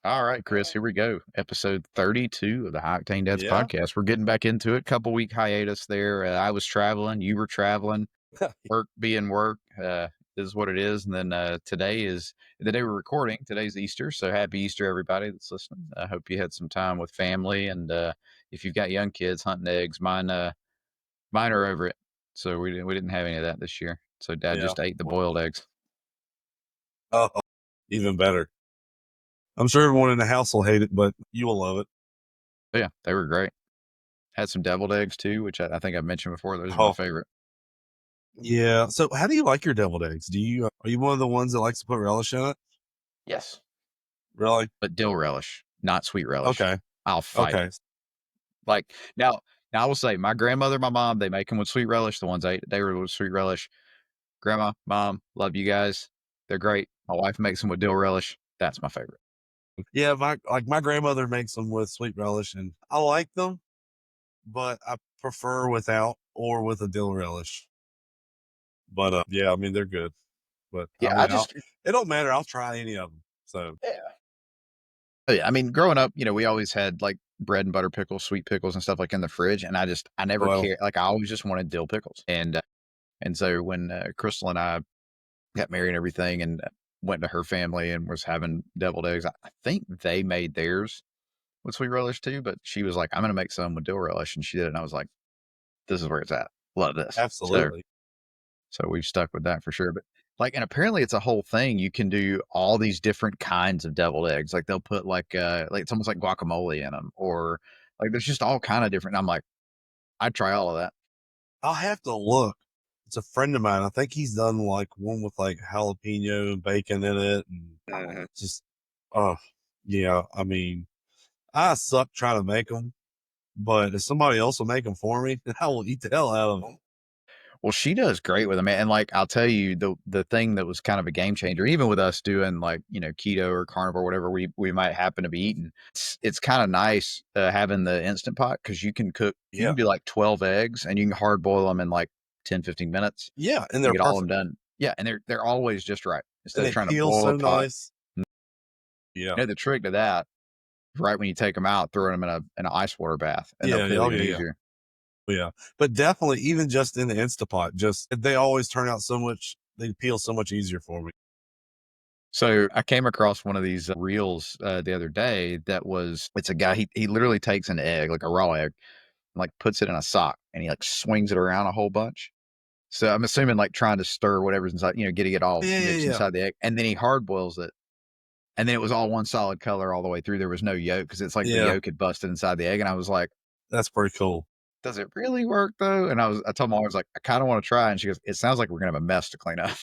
All right, Chris, here we go. Episode 32 of the High Octane Dads Yeah. podcast. We're getting back into it. Couple week hiatus there. I was traveling, you were traveling, work being work, is what it is. And then today is the day we're recording. Today's Easter. So happy Easter, everybody that's listening. I hope you had some time with family. And if you've got young kids hunting eggs, mine are over it. So we didn't have any of that this year. So dad Yeah. just ate the Well, boiled eggs. oh, even better. I'm sure everyone in the house will hate it, but you will love it. But yeah, they were great. Had some deviled eggs too, which I think I've mentioned before. Those are my Oh, favorite. yeah. So how do you like your deviled eggs? Are you one of the ones that likes to put relish in it? Yes. Really? But dill relish, not sweet relish. Okay. I'll fight it. Okay. Like now I will say my grandmother, my mom, they make them with sweet relish. The ones they were with sweet relish. Grandma, mom, love you guys. They're great. My wife makes them with dill relish. That's my favorite. Yeah, my grandmother makes them with sweet relish and I like them, but I prefer without or with a dill relish. But yeah, I mean they're good. But I Yeah, mean it don't matter. I'll try any of them. So yeah. Oh, yeah. I mean, growing up, we always had like bread and butter pickles, sweet pickles, and stuff like in the fridge, and I never well, cared. Like I always just wanted dill pickles, and so when Crystal and I got married and everything, and went to her family and was having deviled eggs, I think they made theirs with sweet relish too, but she was like, "I'm gonna make some with dill relish," and she did it, and I was like, "This is where it's at. Love this." absolutely. So we've stuck with that for sure. But like, and apparently it's a whole thing. You can do all these different kinds of deviled eggs. Like they'll put like it's almost like guacamole in them, or like there's just all kind of different. I'm like, I'd try all of that. I'll have to look. It's a friend of mine. I think he's done like one with like jalapeno and bacon in it, and just oh yeah. I mean, I suck trying to make them, but if somebody else will make them for me, I will eat the hell out of them. Well, she does great with them, and like I'll tell you, the thing that was kind of a game changer, even with us doing like keto or carnivore, whatever we might happen to be eating, it's kind of nice having the instant pot because you Yeah, can do like 12 eggs and you can hard boil them in like 10-15 minutes yeah, and and they're get all of them perfect, done. Yeah, and they're always just right and instead of they trying to peel boil a so pot. nice. Yeah, The trick to that, right when you take them out, throwing them in an ice water bath, and they'll yeah, peel oh even yeah, easier. yeah. But definitely, even just in the Instapot, just they always turn out so much. They peel so much easier for me. So I came across one of these reels the other day it's a guy, he literally takes an egg, like a raw egg, and like puts it in a sock and he like swings it around a whole bunch. So I'm assuming like trying to stir whatever's inside, getting it all Yeah, yeah, mixed yeah, inside the egg. And then he hard boils it. And then it was all one solid color all the way through. There was no yolk because it's like the yeah. yolk had busted inside the egg. And I was like, That's pretty cool. does it really work though? And I told my wife, I was like, I kind of want to try. And she goes, it sounds like we're gonna have a mess to clean up. I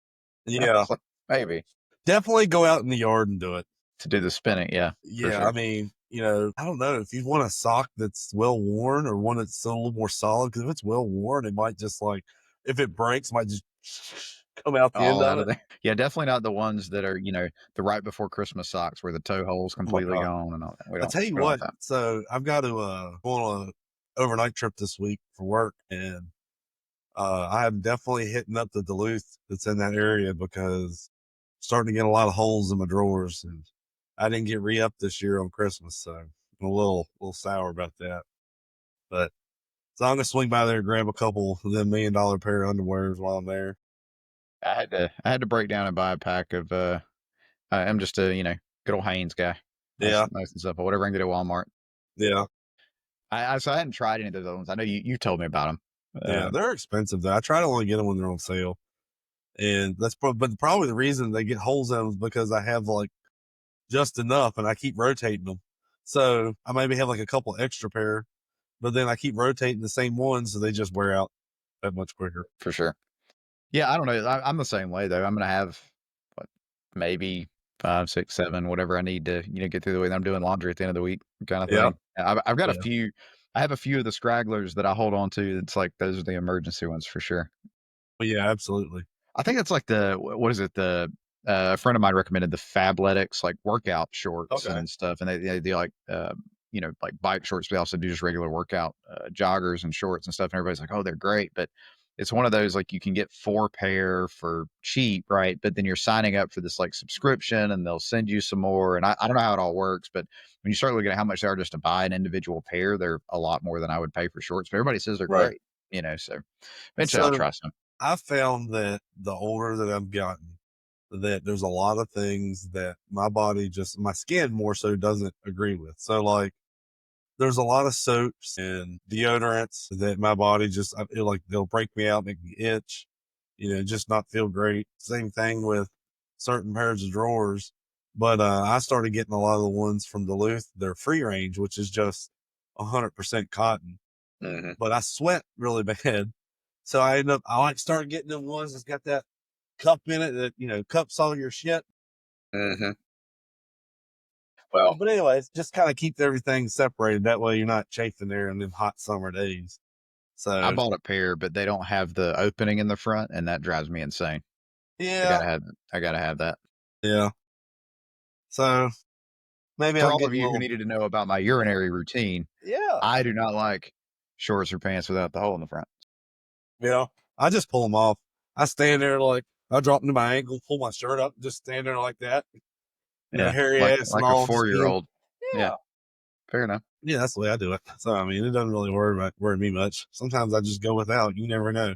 Yeah, was like, maybe definitely go out in the yard and do it. to do the spinning. Yeah, for Yeah, I sure. mean, I don't know if you want a sock that's well worn or one that's a little more solid. Because if it's well worn, it might just like if it breaks, might just come out the end All of out of it. there. Yeah, definitely not the ones that are, the right before Christmas socks where the toe hole's Oh my completely god! gone and all that. I tell you We don't want what. that. So I've got to go on a overnight trip this week for work, and I am definitely hitting up the Duluth that's in that area because I'm starting to get a lot of holes in my drawers, and I didn't get re up this year on Christmas, so I'm a little sour about that. But so I'm gonna swing by there and grab a couple of them $1 million pair of underwears while I'm there. I had to break down and buy a pack of I'm just a, good old Hanes guy. Yeah, Nice and simple. Whatever I can get at Walmart. yeah, So I hadn't tried any of those other ones. I know you told me about them. yeah. They're expensive though. I try to only get them when they're on sale, and but probably the reason they get holes in them is because I have like just enough, and I keep rotating them. So I maybe have like a couple extra pair, but then I keep rotating the same ones, so they just wear out that much quicker. For sure. Yeah, I don't know. I'm the same way though. I'm gonna have what, maybe 5, 6, 7, whatever I need to, get through the week. I'm doing laundry at the end of the week, kind of Yeah, thing. I've got a yeah. few. I have a few of the scragglers that I hold on to. It's like those are the emergency ones for sure. But yeah, absolutely. I think it's like what is it? A friend of mine recommended the Fabletics like workout shorts Okay. and stuff, and they do like like bike shorts. But they also do just regular workout joggers and shorts and stuff. And everybody's like, oh, they're great, but it's one of those, like, you can get 4 pair for cheap, right? But then you're signing up for this, like, subscription, and they'll send you some more, and I don't know how it all works, but when you start looking at how much they are just to buy an individual pair, they're a lot more than I would pay for shorts, but everybody says they're Right. great, so eventually I'll So try some. I found that the older that I've gotten, that there's a lot of things that my body just my skin more so doesn't agree with. So like there's a lot of soaps and deodorants that my body just I feel like they'll break me out, make me itch, just not feel great. Same thing with certain pairs of drawers. But I started getting a lot of the ones from Duluth. They're free range, which is just 100% cotton. Mhm, But I sweat really bad. So I like started getting them ones that's got that cup in it that, cups all your shit. mhm. Well, But anyways, just kind of keeps everything separated. That way you're not chafing there in them hot summer days. I So bought a pair, but they don't have the opening in the front, and that drives me insane. I yeah, gotta have I gotta have that. yeah. So maybe For I'm all of getting a you who little, needed to know about my urinary routine, yeah, I do not like shorts or pants without the hole in the front. you know, I just pull them off. I stand there like I drop into my ankle, pull my shirt up, just stand there like that, Yeah, hairy like ass and like a all, just being, 4-year-old. Yeah, yeah, fair enough. yeah. That's the way I do it. So I mean, it doesn't really worry me much. Sometimes I just go without. You never know.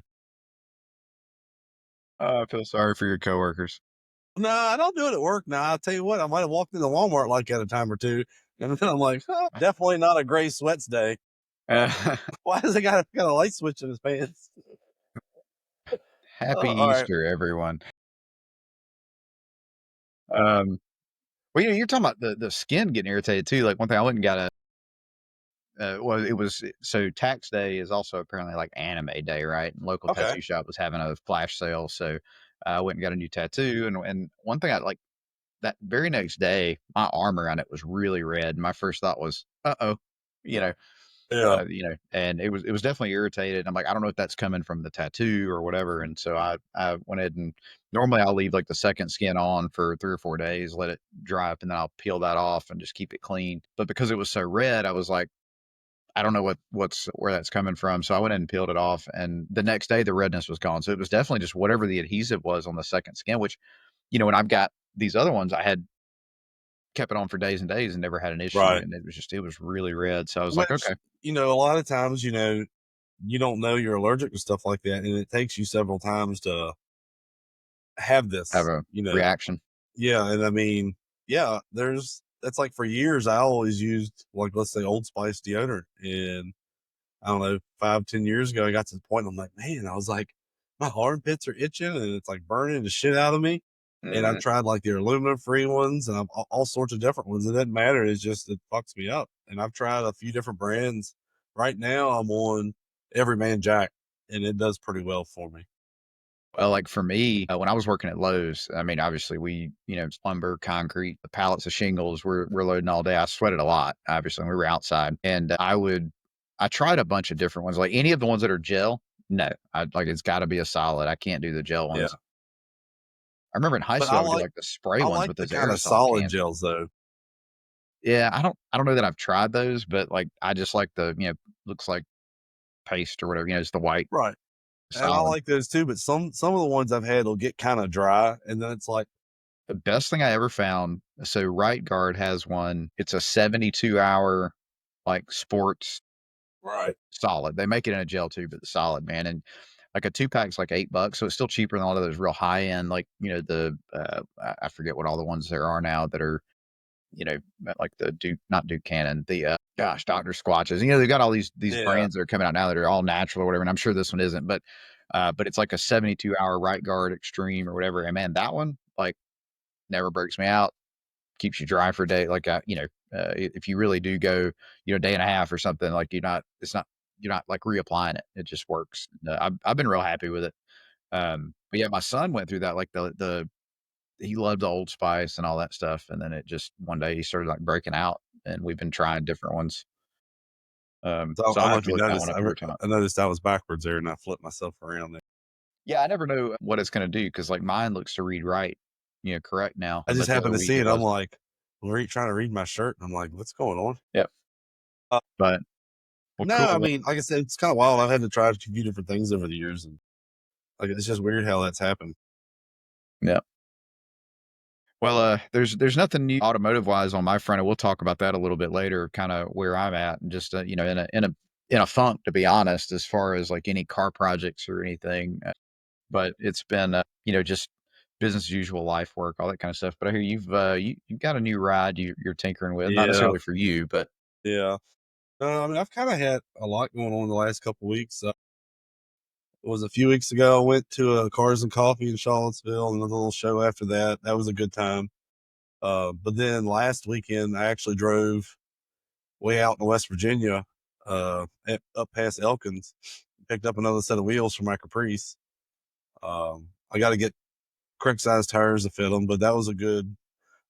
I feel sorry for your coworkers. No, I don't do it at work now. I'll tell you what, I might have walked into Walmart like that a time or two. And then I'm like, huh, definitely not a gray sweats day. Why does he got a light switch in his pants? Happy All right. Easter, everyone. Um, well, you're talking about the skin getting irritated too. Like one thing I went and got well, it was so tax day is also apparently like anime day, right? And local Okay. tattoo shop was having a flash sale, so I went and got a new tattoo. And one thing I like that very next day, my arm around it was really red. My first thought was, "Uh oh," you know, Yeah. and it was definitely irritated. I'm like, I don't know if that's coming from the tattoo or whatever. And so I went ahead and normally I'll leave like the second skin on for 3 or 4 days, let it dry up, and then I'll peel that off and just keep it clean. But because it was so red, I was like, I don't know what's where that's coming from. So I went in and peeled it off, and the next day the redness was gone. So it was definitely just whatever the adhesive was on the second skin, which, when I've got these other ones, I had kept it on for days and days and never had an issue. Right. And it was really red. So I was like, Which, okay, a lot of times, you don't know you're allergic to stuff like that. And it takes you several times to have have this, a reaction. Yeah. And I mean, yeah, that's like for years, I always used like, let's say Old Spice deodorant. And I don't know, 5, 10 years ago, I got to the point I'm like, man, I was like, my armpits are itching and it's like burning the shit out of me. And I've Mhm. tried like the aluminum free ones and I've all sorts of different ones. It doesn't matter. It's just, it fucks me up. And I've tried a few different brands. Right now, I'm on Everyman Jack and it does pretty well for me. Well, like for me, when I was working at Lowe's, I mean, obviously it's lumber, concrete, the pallets of shingles, we're loading all day. I sweated a lot, obviously, when we were outside. And I tried a bunch of different ones. Like any of the ones that are gel, no, it's got to be a solid. I can't do the gel Yeah. ones. I remember in high But school, I would do like the spray I ones like with the those kind of aerosol solid cans. gels though. Yeah, I don't know that I've tried those, but like I just like the, looks like paste or whatever, it's the white Right. And I solid. like those too, but some of the ones I've had will get kind of dry and then it's like, The best thing I ever found, so Right Guard has one. It's a 72-hour like sports right. solid. They make it in a gel too, but the solid, man. And like a 2 pack's like $8, so it's still cheaper than a lot of those real high end, like, the I forget what all the ones there are now that are, like the Duke, not Duke Cannon, the gosh, Dr. Squatches. They've got all these Yeah. brands that are coming out now that are all natural or whatever. And I'm sure this one isn't, but it's like a 72-hour Right Guard Extreme or whatever. And man, that one like never breaks me out, keeps you dry for a day. Like, if you really do go, a day and a half or something, like you're not like reapplying it. It just works. I've been real happy with it. But yeah, my son went through that, like he loved the Old Spice and all that stuff. And then it just, one day he started like breaking out, and we've been trying different ones. So So I I'll don't know have if to you look that noticed, one up every time. I noticed I was backwards there and I flipped myself around there. Yeah, I never know what it's going to do, because like mine looks to read right, correct now, I just but the happened other to week see it it. I'm wasn't. like, trying to read my shirt. And I'm like, what's going on? Yep. Uh, But well, no, cool. I Well, mean, like I said, it's kind of wild. I've had to try a few different things over the years. And Like, it's just weird how that's happened. Yeah. Well, there's nothing new automotive wise on my front, and we'll talk about that a little bit later, kind of where I'm at, and just you know, in a funk, to be honest, as far as like any car projects or anything. But it's been you know, just business as usual, life work, all that kind of stuff. But I hear you've got a new ride you're tinkering with, not Yeah, necessarily for you, but yeah. I mean, I've kind of had a lot going on the last couple weeks. It was a few weeks ago. I went to a Cars and Coffee in Charlottesville and a little show after that. That was a good time. But then last weekend, I actually drove way out in West Virginia, up past Elkins, picked up another set of wheels for my Caprice. I got to get correct size tires to fit them, but that was a good.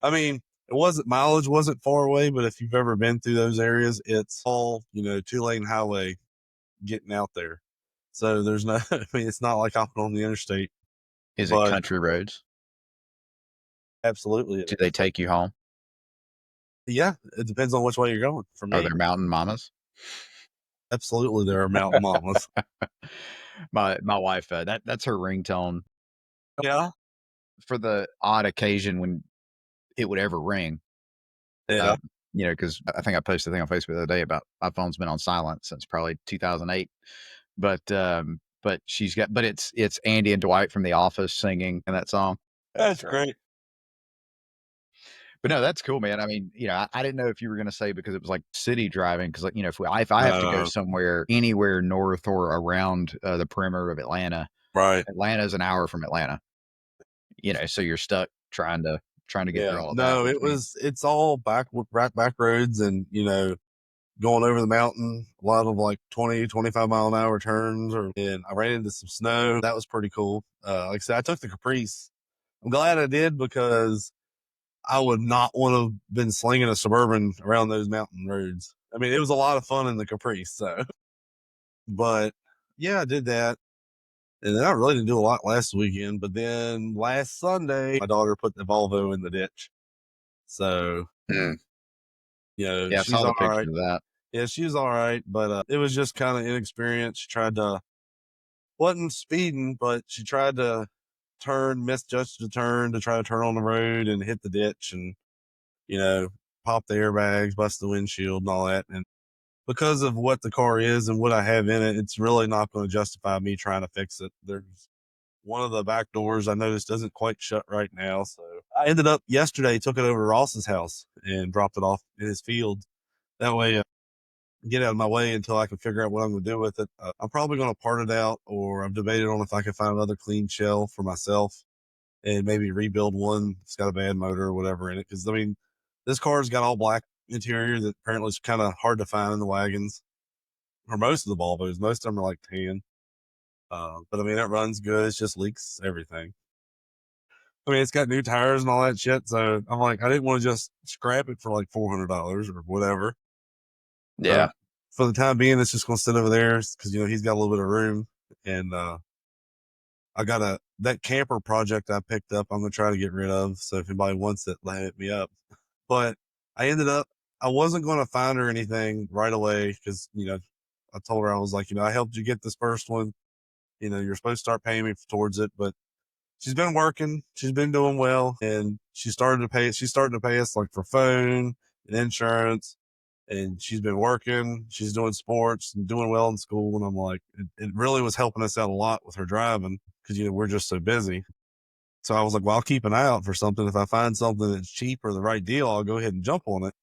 I mean, it wasn't mileage wasn't far away, but if you've ever been through those areas, it's all 2-lane highway getting out there. So there's no, I mean, it's not like hopping on the interstate, is it but country roads? absolutely it Do they is. take you home? Yeah, it depends on which way you're going. For Are me, there mountain mamas? absolutely, there are mountain mamas. My wife, that's her ringtone Yeah, for the odd occasion when it would ever ring. yeah, Uh, you know, because I think I posted a thing on Facebook the other day about my phone's been on silent since probably 2008. But it's Andy and Dwight from The Office singing in that song. That's that's great. great. But no, that's cool, man. I mean, you know, I didn't know if you were gonna say because it was like city driving, because like, you know, if I have to go Uh, somewhere anywhere north or around the perimeter of Atlanta, right. Atlanta's an hour from Atlanta. You know, so you're stuck trying to get Yeah. through all of that, No, which means it's all back roads and, going over the mountain, a lot of like 20, 25 mile an hour turns and I ran into some snow. That was pretty cool. Like I said, I took the Caprice. I'm glad I did because I would not want to have been slinging a Suburban around those mountain roads. I mean, it was a lot of fun in the Caprice. So, but yeah, I did that. And then I really didn't do a lot last weekend. But then last Sunday, my daughter put the Volvo in the ditch. So, mm, yeah, I she's saw the all picture right. of that. Yeah, she's all right. But it was just kind of inexperienced. She wasn't speeding, but she tried to misjudged the turn to try to turn on the road and hit the ditch and, you know, pop the airbags, bust the windshield and all that. And because of what the car is and what I have in it, it's really not going to justify me trying to fix it. There's one of the back doors I noticed doesn't quite shut right now. So I ended up yesterday, took it over to Ross's house and dropped it off in his field. That way, get out of my way until I can figure out what I'm going to do with it. I'm probably going to part it out, or I've debated on if I can find another clean shell for myself and maybe rebuild one that's got a bad motor or whatever in it. Cause I mean, this car's got all black interior that apparently is kind of hard to find in the wagons or most of the Volvos. Most of them are like tan. But I mean, it runs good. It just leaks everything. I mean, it's got new tires and all that shit. So I'm like, I didn't want to just scrap it for like $400 or whatever. So Yeah. for the time being, it's just going to sit over there because, he's got a little bit of room. And, I got that camper project I picked up, I'm going to try to get rid of. So if anybody wants it, hit me up. But I ended up, I wasn't going to find her anything right away because, I told her, I was like, I helped you get this first one. You're supposed to start paying me towards it, but she's been working. She's been doing well, and she's starting to pay us like for phone and insurance. And she's been working. She's doing sports and doing well in school. And I'm like, it really was helping us out a lot with her driving because we're just so busy. So I was like, well, I'll keep an eye out for something. If I find something that's cheap or the right deal, I'll go ahead and jump on it.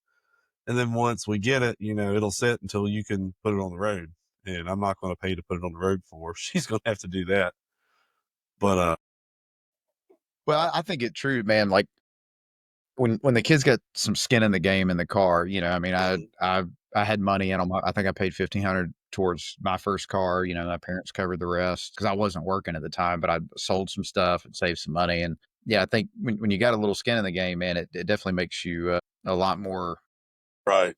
And then once we get it, it'll sit until you can put it on the road. And I'm not going to pay to put it on the road for her. She's going to have to do that. But Well, I think it true, man. Like when the kids got some skin in the game in the car, you know, I mean, I had money in them. I think I paid 1,500 towards my first car. You know, my parents covered the rest because I wasn't working at the time, but I sold some stuff and saved some money. And yeah, I think when you got a little skin in the game, man, it definitely makes you a lot more, right,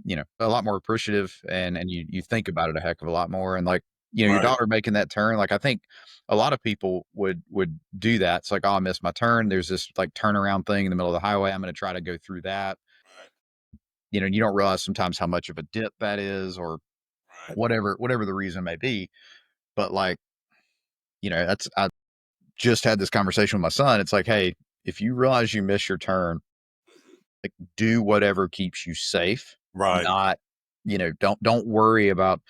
you know, a lot more appreciative, and you think about it a heck of a lot more. And like, you know, your right, daughter making that turn, like I think a lot of people would do that. It's like, oh, I missed my turn. There's this like turnaround thing in the middle of the highway. I'm going to try to go through that. right, You know, you don't realize sometimes how much of a dip that is, or right. whatever the reason may be. But like, that's I just had this conversation with my son. It's like, hey, if you realize you miss your turn, like do whatever keeps you safe. Right. Not, don't worry about,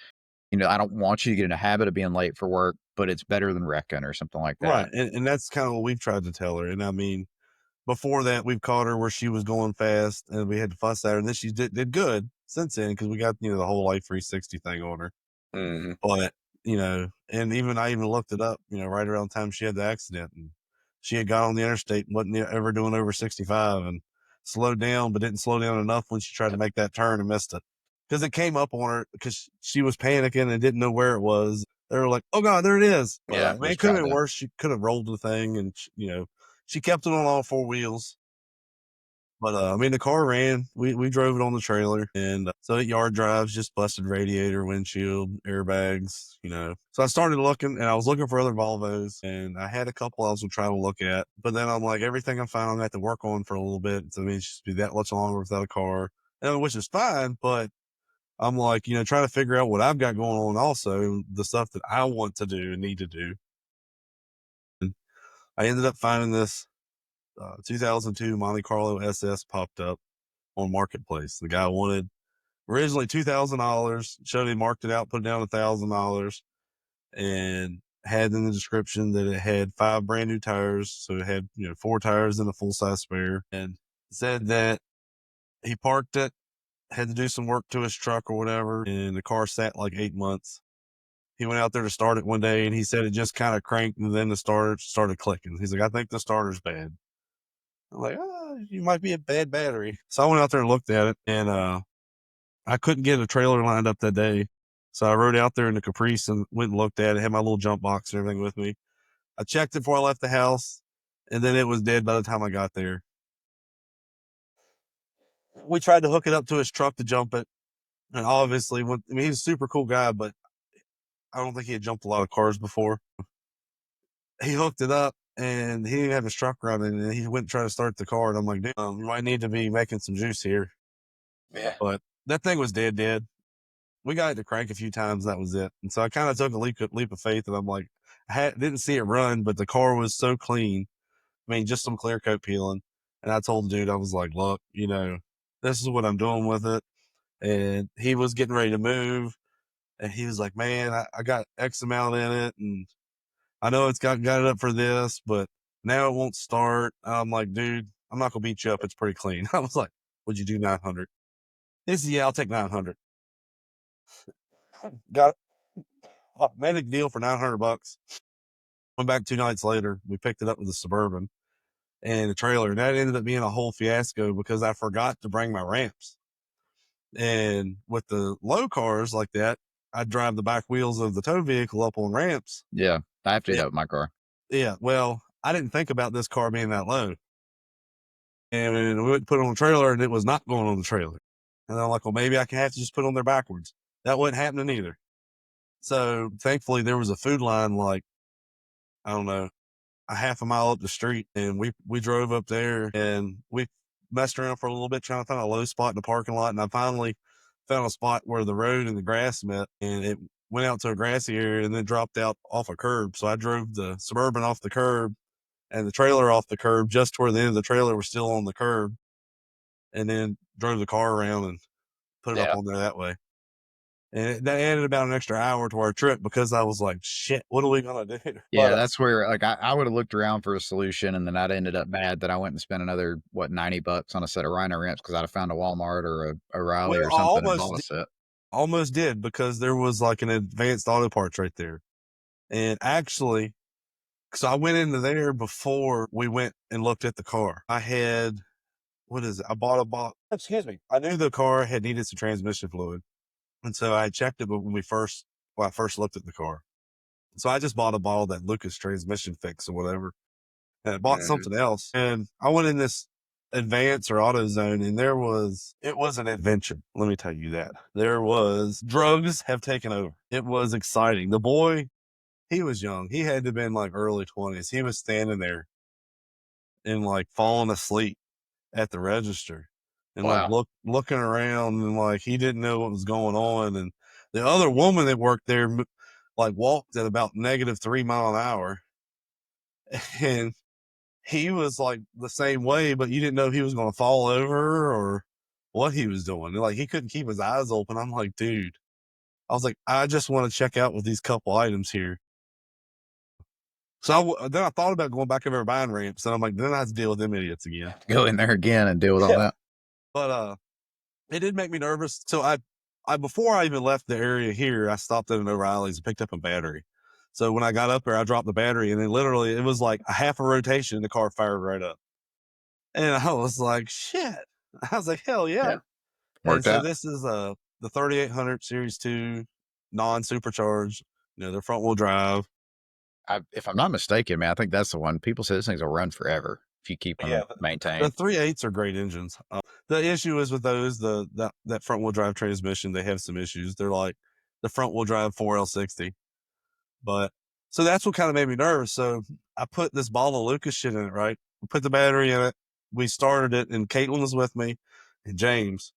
I don't want you to get in a habit of being late for work, but it's better than wrecking or something like Right. that. And that's kind of what we've tried to tell her. And I mean, before that, we've caught her where she was going fast and we had to fuss at her. And then she did good since then because we got, the whole Life 360 thing on her. Hmm. But, and I even looked it up, right around the time she had the accident. And she had got on the interstate and wasn't ever doing over 65 and slowed down, but didn't slow down enough when she tried to make that turn and missed it. Because it came up on her because she was panicking and didn't know where it was. They were like, "Oh God, there it is!" But Yeah, I mean, it just could have trying been to. worse. She could have rolled the thing, and she kept it on all four wheels. But I mean, the car ran. We drove it on the trailer, and so it yard drives, just busted radiator, windshield, airbags. So I started looking, and I was looking for other Volvos, and I had a couple I was gonna try to look at, but then I'm like, everything I found, I'm gonna have to work on for a little bit. So I mean, it's just be that much longer without a car, which is fine. But I'm like, trying to figure out what I've got going on, also the stuff that I want to do and need to do. And I ended up finding this 2002 Monte Carlo SS popped up on Marketplace. The guy wanted originally $2,000, showed he marked it out, put down $1,000, and had in the description that it had 5 brand new tires. So it had, 4 tires and a full size spare, and said that he parked it, had to do some work to his truck or whatever, and the car sat like 8 months. He went out there to start it one day and he said it just kind of cranked and then the starter started clicking. He's like, I think the starter's bad. I'm like, you might be a bad battery. So I went out there and looked at it, and I couldn't get a trailer lined up that day. So I rode out there in the Caprice and went and looked at it, had my little jump box and everything with me. I checked it before I left the house, and then it was dead by the time I got there. We tried to hook it up to his truck to jump it. And obviously, he's a super cool guy, but I don't think he had jumped a lot of cars before. He hooked it up and he didn't have his truck running, and he went and tried to start the car. And I'm like, dude, you might need to be making some juice here. Yeah. But that thing was dead. We got it to crank a few times. That was it. And so I kind of took a leap of faith, and I'm like, didn't see it run, but the car was so clean. I mean, just some clear coat peeling. And I told the dude, I was like, look, this is what I'm doing with it. And he was getting ready to move. And he was like, man, I got X amount in it. And I know it's got it up for this, but now it won't start. I'm like, dude, I'm not going to beat you up. It's pretty clean. I was like, would you do 900? He said, yeah, I'll take 900. Got it. Made a deal for $900. Went back 2 nights later. We picked it up with a Suburban and a trailer. And that ended up being a whole fiasco because I forgot to bring my ramps. And with the low cars like that, I'd drive the back wheels of the tow vehicle up on ramps. Yeah. I have to do Yeah. that with my car. Yeah. Well, I didn't think about this car being that low. And we went to put it on the trailer and it was not going on the trailer. And I'm like, well, maybe I can have to just put it on there backwards. That wasn't happening either. So thankfully there was a food line, like, I don't know, a half a mile up the street, and we drove up there and we messed around for a little bit trying to find a low spot in the parking lot. And I finally found a spot where the road and the grass met, and it went out to a grassy area and then dropped out off a curb. So I drove the Suburban off the curb and the trailer off the curb just to where the end of the trailer was still on the curb, and then drove the car around and put it up Yeah. on there that way. And that added about an extra hour to our trip because I was like, shit, what are we going to do? Yeah, that's where like I would have looked around for a solution, and then I'd ended up mad that I went and spent another $90 on a set of Rhino ramps because I'd have found a Walmart or a Riley Well, or I something and bought a set. almost did because there was like an advanced auto parts right there. And actually, so I went into there before we went and looked at the car. I had, what is it? I bought a box. Excuse me. I knew the car had needed some transmission fluid. And so I checked it when I first looked at the car. So I just bought a bottle of that Lucas transmission fix or whatever. And I bought Hmm. something else. And I went in this Advance or Auto Zone, and it was an adventure. Let me tell you that. Drugs have taken over. It was exciting. The boy, he was young. He had to have been like early 20s. He was standing there and like falling asleep at the register and like Wow. looking around, and like he didn't know what was going on. And the other woman that worked there like walked at about -3 mile an hour. And he was like the same way, but you didn't know if he was going to fall over or what he was doing. Like he couldn't keep his eyes open. I'm like, dude, I was like, I just want to check out with these couple items here. So then I thought about going back over buying ramps, and I'm like, then I have to deal with them idiots again. Go in there again and deal with all Yeah. that. But it did make me nervous. So I before I even left the area here, I stopped at an O'Reilly's and picked up a battery. So when I got up there, I dropped the battery, and then literally it was like a half a rotation, and the car fired right up. And I was like, shit. I was like, hell yeah. Yeah, And worked so out. this is the 3800 Series 2 non supercharged, they're front wheel drive. If I'm not mistaken, man, I think that's the one. People say this thing's will run forever if you keep Yeah, them the maintained. 3.8s are great engines. The issue is with those, that front wheel drive transmission, they have some issues. They're like the front wheel drive 4L60. But so that's what kind of made me nervous. So I put this bottle of Lucas shit in it, right? We put the battery in it. We started it, and Caitlin was with me, and James.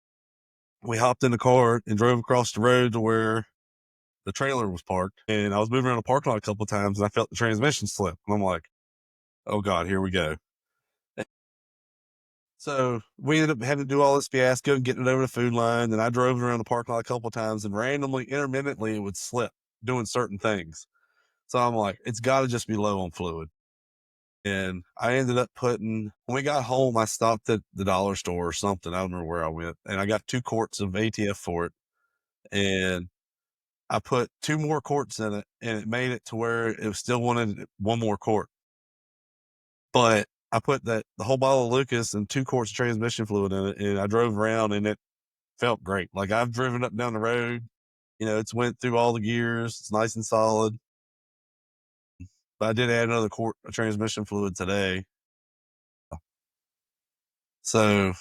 We hopped in the car and drove across the road to where the trailer was parked. And I was moving around the parking lot a couple of times, and I felt the transmission slip. And I'm like, oh God, here we go. So we ended up having to do all this fiasco and getting it over the food line. Then I drove around the parking lot a couple of times, and randomly, intermittently, it would slip doing certain things. So I'm like, it's got to just be low on fluid. And I ended up when we got home, I stopped at the dollar store or something. I don't remember where I went. And I got 2 quarts of ATF for it. And I put 2 more quarts in it, and it made it to where it still wanted 1 more quart. But I put the whole bottle of Lucas and 2 quarts of transmission fluid in it, and I drove around, and it felt great. Like I've driven up down the road, it's went through all the gears. It's nice and solid. But I did add another quart of transmission fluid today. So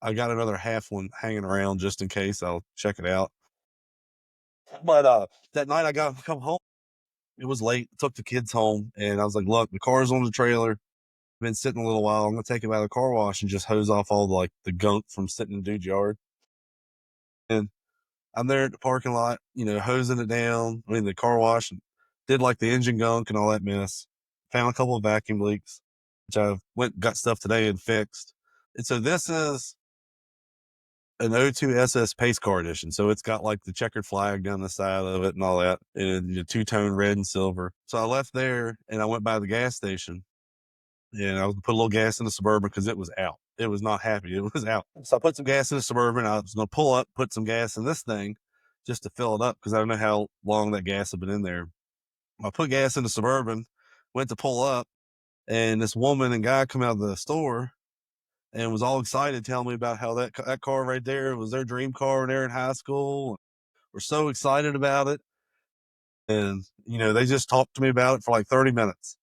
I got another half one hanging around just in case. I'll check it out. But that night I got to come home. It was late. I took the kids home, and I was like, look, the car's on the trailer. Been sitting a little while. I'm gonna take him out of the car wash and just hose off all the gunk from sitting in the dude's yard. And I'm there at the parking lot, hosing it down. I mean, the car wash, and did like the engine gunk and all that mess. Found a couple of vacuum leaks, which I went got stuff today and fixed. And so this is an O2 SS Pace Car Edition. So it's got like the checkered flag down the side of it and all that, and the two-tone red and silver. So I left there and I went by the gas station, and I was gonna put a little gas in the Suburban because it was out. It was not happy. It was out. So I put some gas in the Suburban. I was gonna pull up, put some gas in this thing just to fill it up because I don't know how long that gas had been in there. I put gas in the Suburban, went to pull up, and this woman and guy come out of the store and was all excited, telling me about how that car right there was their dream car when they were in high school. We're so excited about it, and they just talked to me about it for like 30 minutes,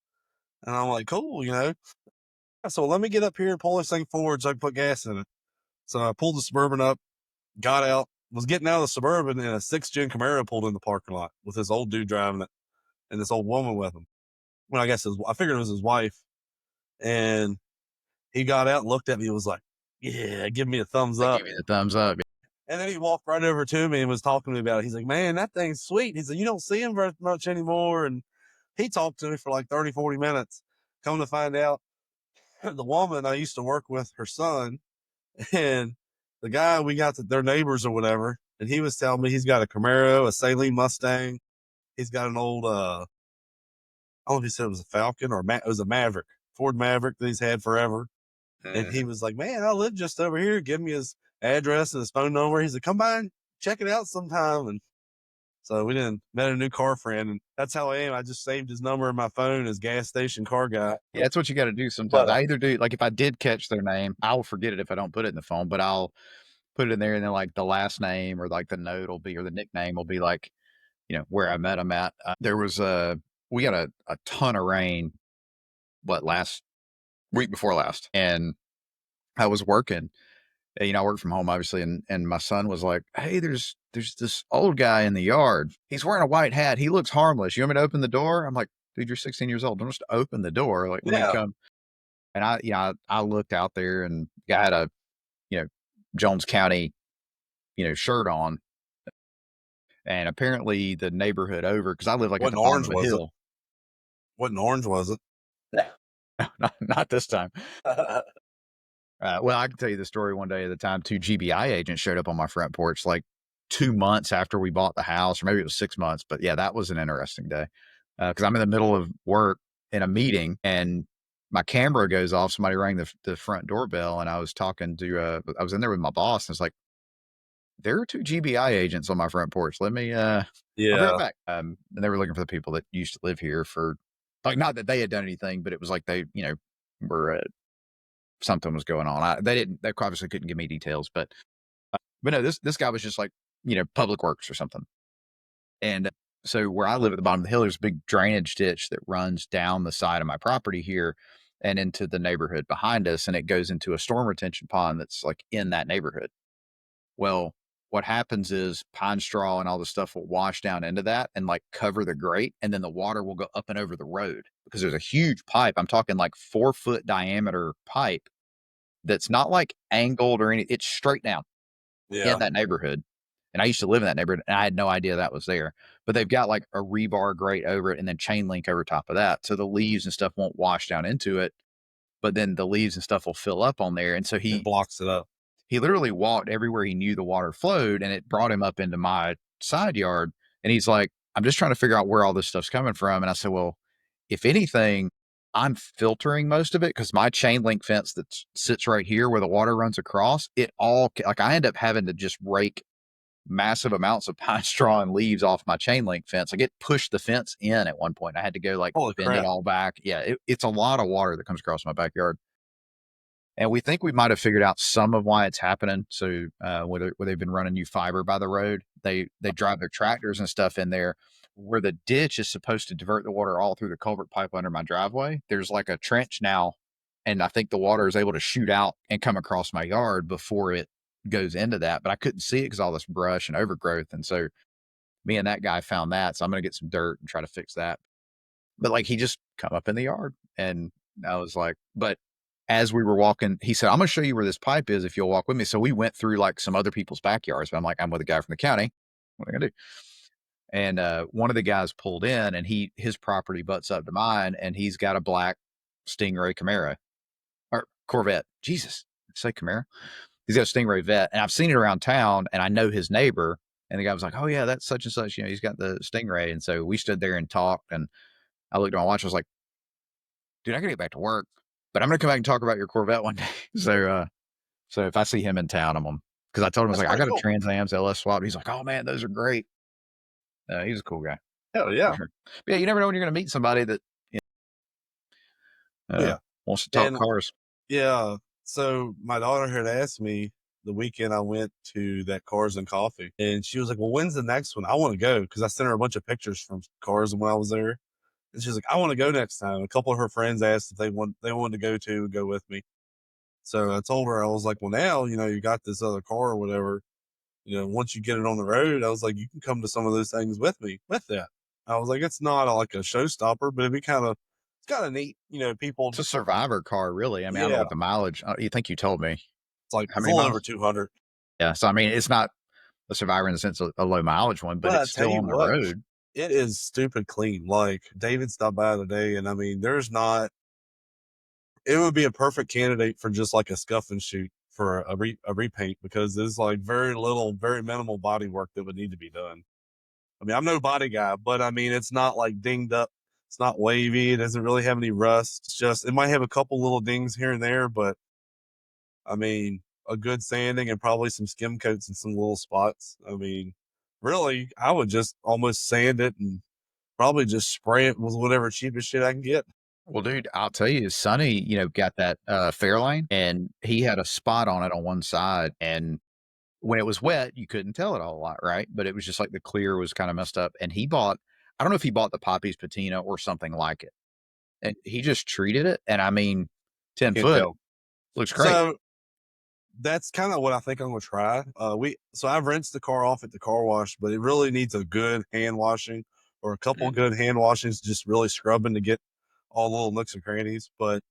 and I'm like, cool. So let me get up here and pull this thing forward so I can put gas in it. So I pulled the Suburban up, got out, was getting out of the Suburban, and a 6th-gen Camaro pulled in the parking lot with this old dude driving it and this old woman with him. Well, I figured it was his wife. And he got out and looked at me and was like, yeah, give me a thumbs They up. give you the thumbs up. And then he walked right over to me and was talking to me about it. He's like, man, that thing's sweet. He said, you don't see him very much anymore. And he talked to me for like 30, 40 minutes. Come to find out, the woman I used to work with, her son, and the guy we got their neighbors or whatever. And he was telling me he's got a Camaro, a Saline Mustang. He's got an old, I don't know if he said it was a Falcon or it was a Maverick, Ford Maverick that he's had forever. And he was like, man, I live just over here. Give me his address and his phone number. He said, come by and check it out sometime. And so we met a new car friend, and that's how I am. I just saved his number in my phone as gas station car guy. Yeah, that's what you gotta do But sometimes. I either do like, if I did catch their name, I'll forget it if I don't put it in the phone, but I'll put it in there, and then, like, the last name or, like, the note will be or the nickname will be, like, where I met them at. There was we got a ton of rain, last week before last, and I was working. I work from home, obviously, and my son was like, "Hey, there's this old guy in the yard. He's wearing a white hat. He looks harmless. You want me to open the door?" I'm like, "Dude, you're 16 years old. Don't just open the door. Like, let me yeah, come." And I looked out there, and guy had a, you know, Jones County, shirt on, and apparently the neighborhood over, because I live like at What the in bottom orange of a was it? hill. What in orange was it? Not this time. Well, I can tell you the story. One day at the time, two GBI agents showed up on my front porch like 2 months after we bought the house, or maybe it was 6 months. But yeah, that was an interesting day because I'm in the middle of work in a meeting and my camera goes off. Somebody rang the front doorbell, and I was talking to, I was in there with my boss, and it's like, there are two GBI agents on my front porch. I'll be right Yeah. back. And they were looking for the people that used to live here for, like, not that they had done anything, but it was like they, were, something was going on. They obviously couldn't give me details, but no, this guy was just like, public works or something. And so where I live at the bottom of the hill, there's a big drainage ditch that runs down the side of my property here and into the neighborhood behind us. And it goes into a storm retention pond that's like in that neighborhood. Well, what happens is pine straw and all the stuff will wash down into that and like cover the grate. And then the water will go up and over the road because there's a huge pipe. I'm talking like 4 foot diameter pipe that's not like angled or any, it's straight down in Yeah. that neighborhood. And I used to live in that neighborhood and I had no idea that was there. But they've got like a rebar grate over it and then chain link over top of that. So the leaves and stuff won't wash down into it, but then the leaves and stuff will fill up on there. And so It blocks it up. he literally walked everywhere he knew the water flowed, and it brought him up into my side yard. And he's like, I'm just trying to figure out where all this stuff's coming from. And I said, well, if anything, I'm filtering most of it because my chain link fence that sits right here where the water runs across, it all like I end up having to just rake massive amounts of pine straw and leaves off my chain link fence. Like it pushed the fence in at one point. I had to go like Holy bend it crap. all back. Yeah, it's a lot of water that comes across my backyard. And we think we might have figured out some of why it's happening. So where they've been running new fiber by the road, they drive their tractors and stuff in there. Where the ditch is supposed to divert the water all through the culvert pipe under my driveway, there's like a trench now, and I think the water is able to shoot out and come across my yard before it goes into that. But I couldn't see it because all this brush and overgrowth, and so me and that guy found that. So I'm gonna get some dirt and try to fix that. But, like, he just come up in the yard, and I was like but as we were walking, he said, "I'm gonna show you where this pipe is if you'll walk with me." So we went through, like, some other people's backyards, but I'm like, "I'm with a guy from the county. What am I gonna do?" And, one of the guys pulled in, and his property butts up to mine, and he's got a black Stingray Camaro or Corvette. Jesus, did I say Camaro? He's got a Stingray Vet, and I've seen it around town, and I know his neighbor, and the guy was like, "Oh, yeah, that's such and such, he's got the Stingray." And so we stood there and talked, and I looked at my watch, I was like, dude, I gotta get back to work, but I'm gonna come back and talk about your Corvette one day. So if I see him in town, I'm on because I told him I was That's like, I pretty got a cool. Trans Am's LS swap. He's like, oh man, those are great. He's a cool guy Hell for yeah. sure. But yeah, you never know when you're gonna meet somebody that Oh, uh, yeah. wants to talk And cars. yeah, so my daughter had asked me the weekend I went to that Cars and Coffee, and she was like, "Well, when's the next one? I want to go," because I sent her a bunch of pictures from cars when I was there, and she's like, "I want to go next time." A couple of her friends asked if they wanted to go with me. So I told her I was like, "Well, now you got this other car or whatever. Once you get it on the road, I was like, you can come to some of those things with me with that." I was like, "It's not like a showstopper, but it'd be it's kind of neat, people." It's a survivor car, really. I mean, I don't know Yeah, what the mileage. You think you told me it's like how it's a many little over miles? 200. Yeah. So I mean, it's not a survivor in the sense of a low mileage one, but But I it's tell still you on the what, road. it is stupid clean. Like David stopped by today, and I mean, there's not. It would be a perfect candidate for just like a scuff and shoot for a repaint because there's like very little, very minimal body work that would need to be done. I mean, I'm no body guy, but I mean, it's not like dinged up. It's not wavy. It doesn't really have any rust. It's just it might have a couple little dings here and there, but I mean, a good sanding and probably some skim coats in some little spots. I mean, really, I would just almost sand it and probably just spray it with whatever cheapest shit I can get. Well, dude, I'll tell you, Sonny, got that Fairlane, and he had a spot on it on one side, and when it was wet, you couldn't tell it a whole lot, right? But it was just like the clear was kind of messed up. And he bought, I don't know if he bought the Poppy's patina or something like it. And he just treated it. And I mean, 10 Can't foot tell. looks great. So that's kind of what I think I'm gonna try. I've rinsed the car off at the car wash, but it really needs a good hand washing or a couple Mm. good hand washings, just really scrubbing to get all the little nooks and crannies. But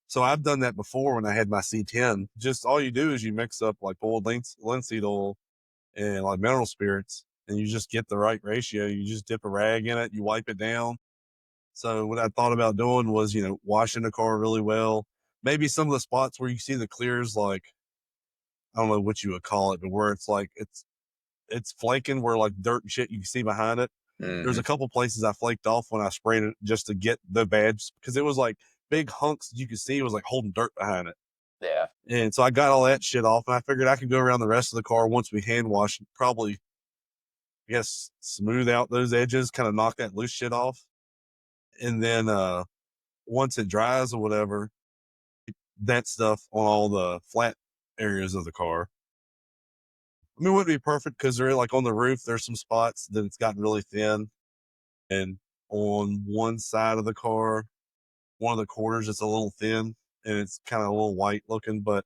so I've done that before when I had my C10. Just all you do is you mix up like boiled linseed oil and like mineral spirits, and you just get the right ratio. You just dip a rag in it, you wipe it down. So what I thought about doing was, washing the car really well. Maybe some of the spots where you see the clears, like I don't know what you would call it, but where it's like it's flaking where like dirt and shit you can see behind it. There's Hmm. a couple places I flaked off when I sprayed it just to get the badge because it was like big hunks that you could see it was like holding dirt behind it. Yeah. And so I got all that shit off and I figured I could go around the rest of the car once we hand wash, probably, I guess, smooth out those edges, kind of knock that loose shit off. And then once it dries or whatever, that stuff on all the flat areas of the car. I mean, it wouldn't be perfect because they're like on the roof, there's some spots that it's gotten really thin. And on one side of the car, one of the corners, it's a little thin and it's kind of a little white looking. But,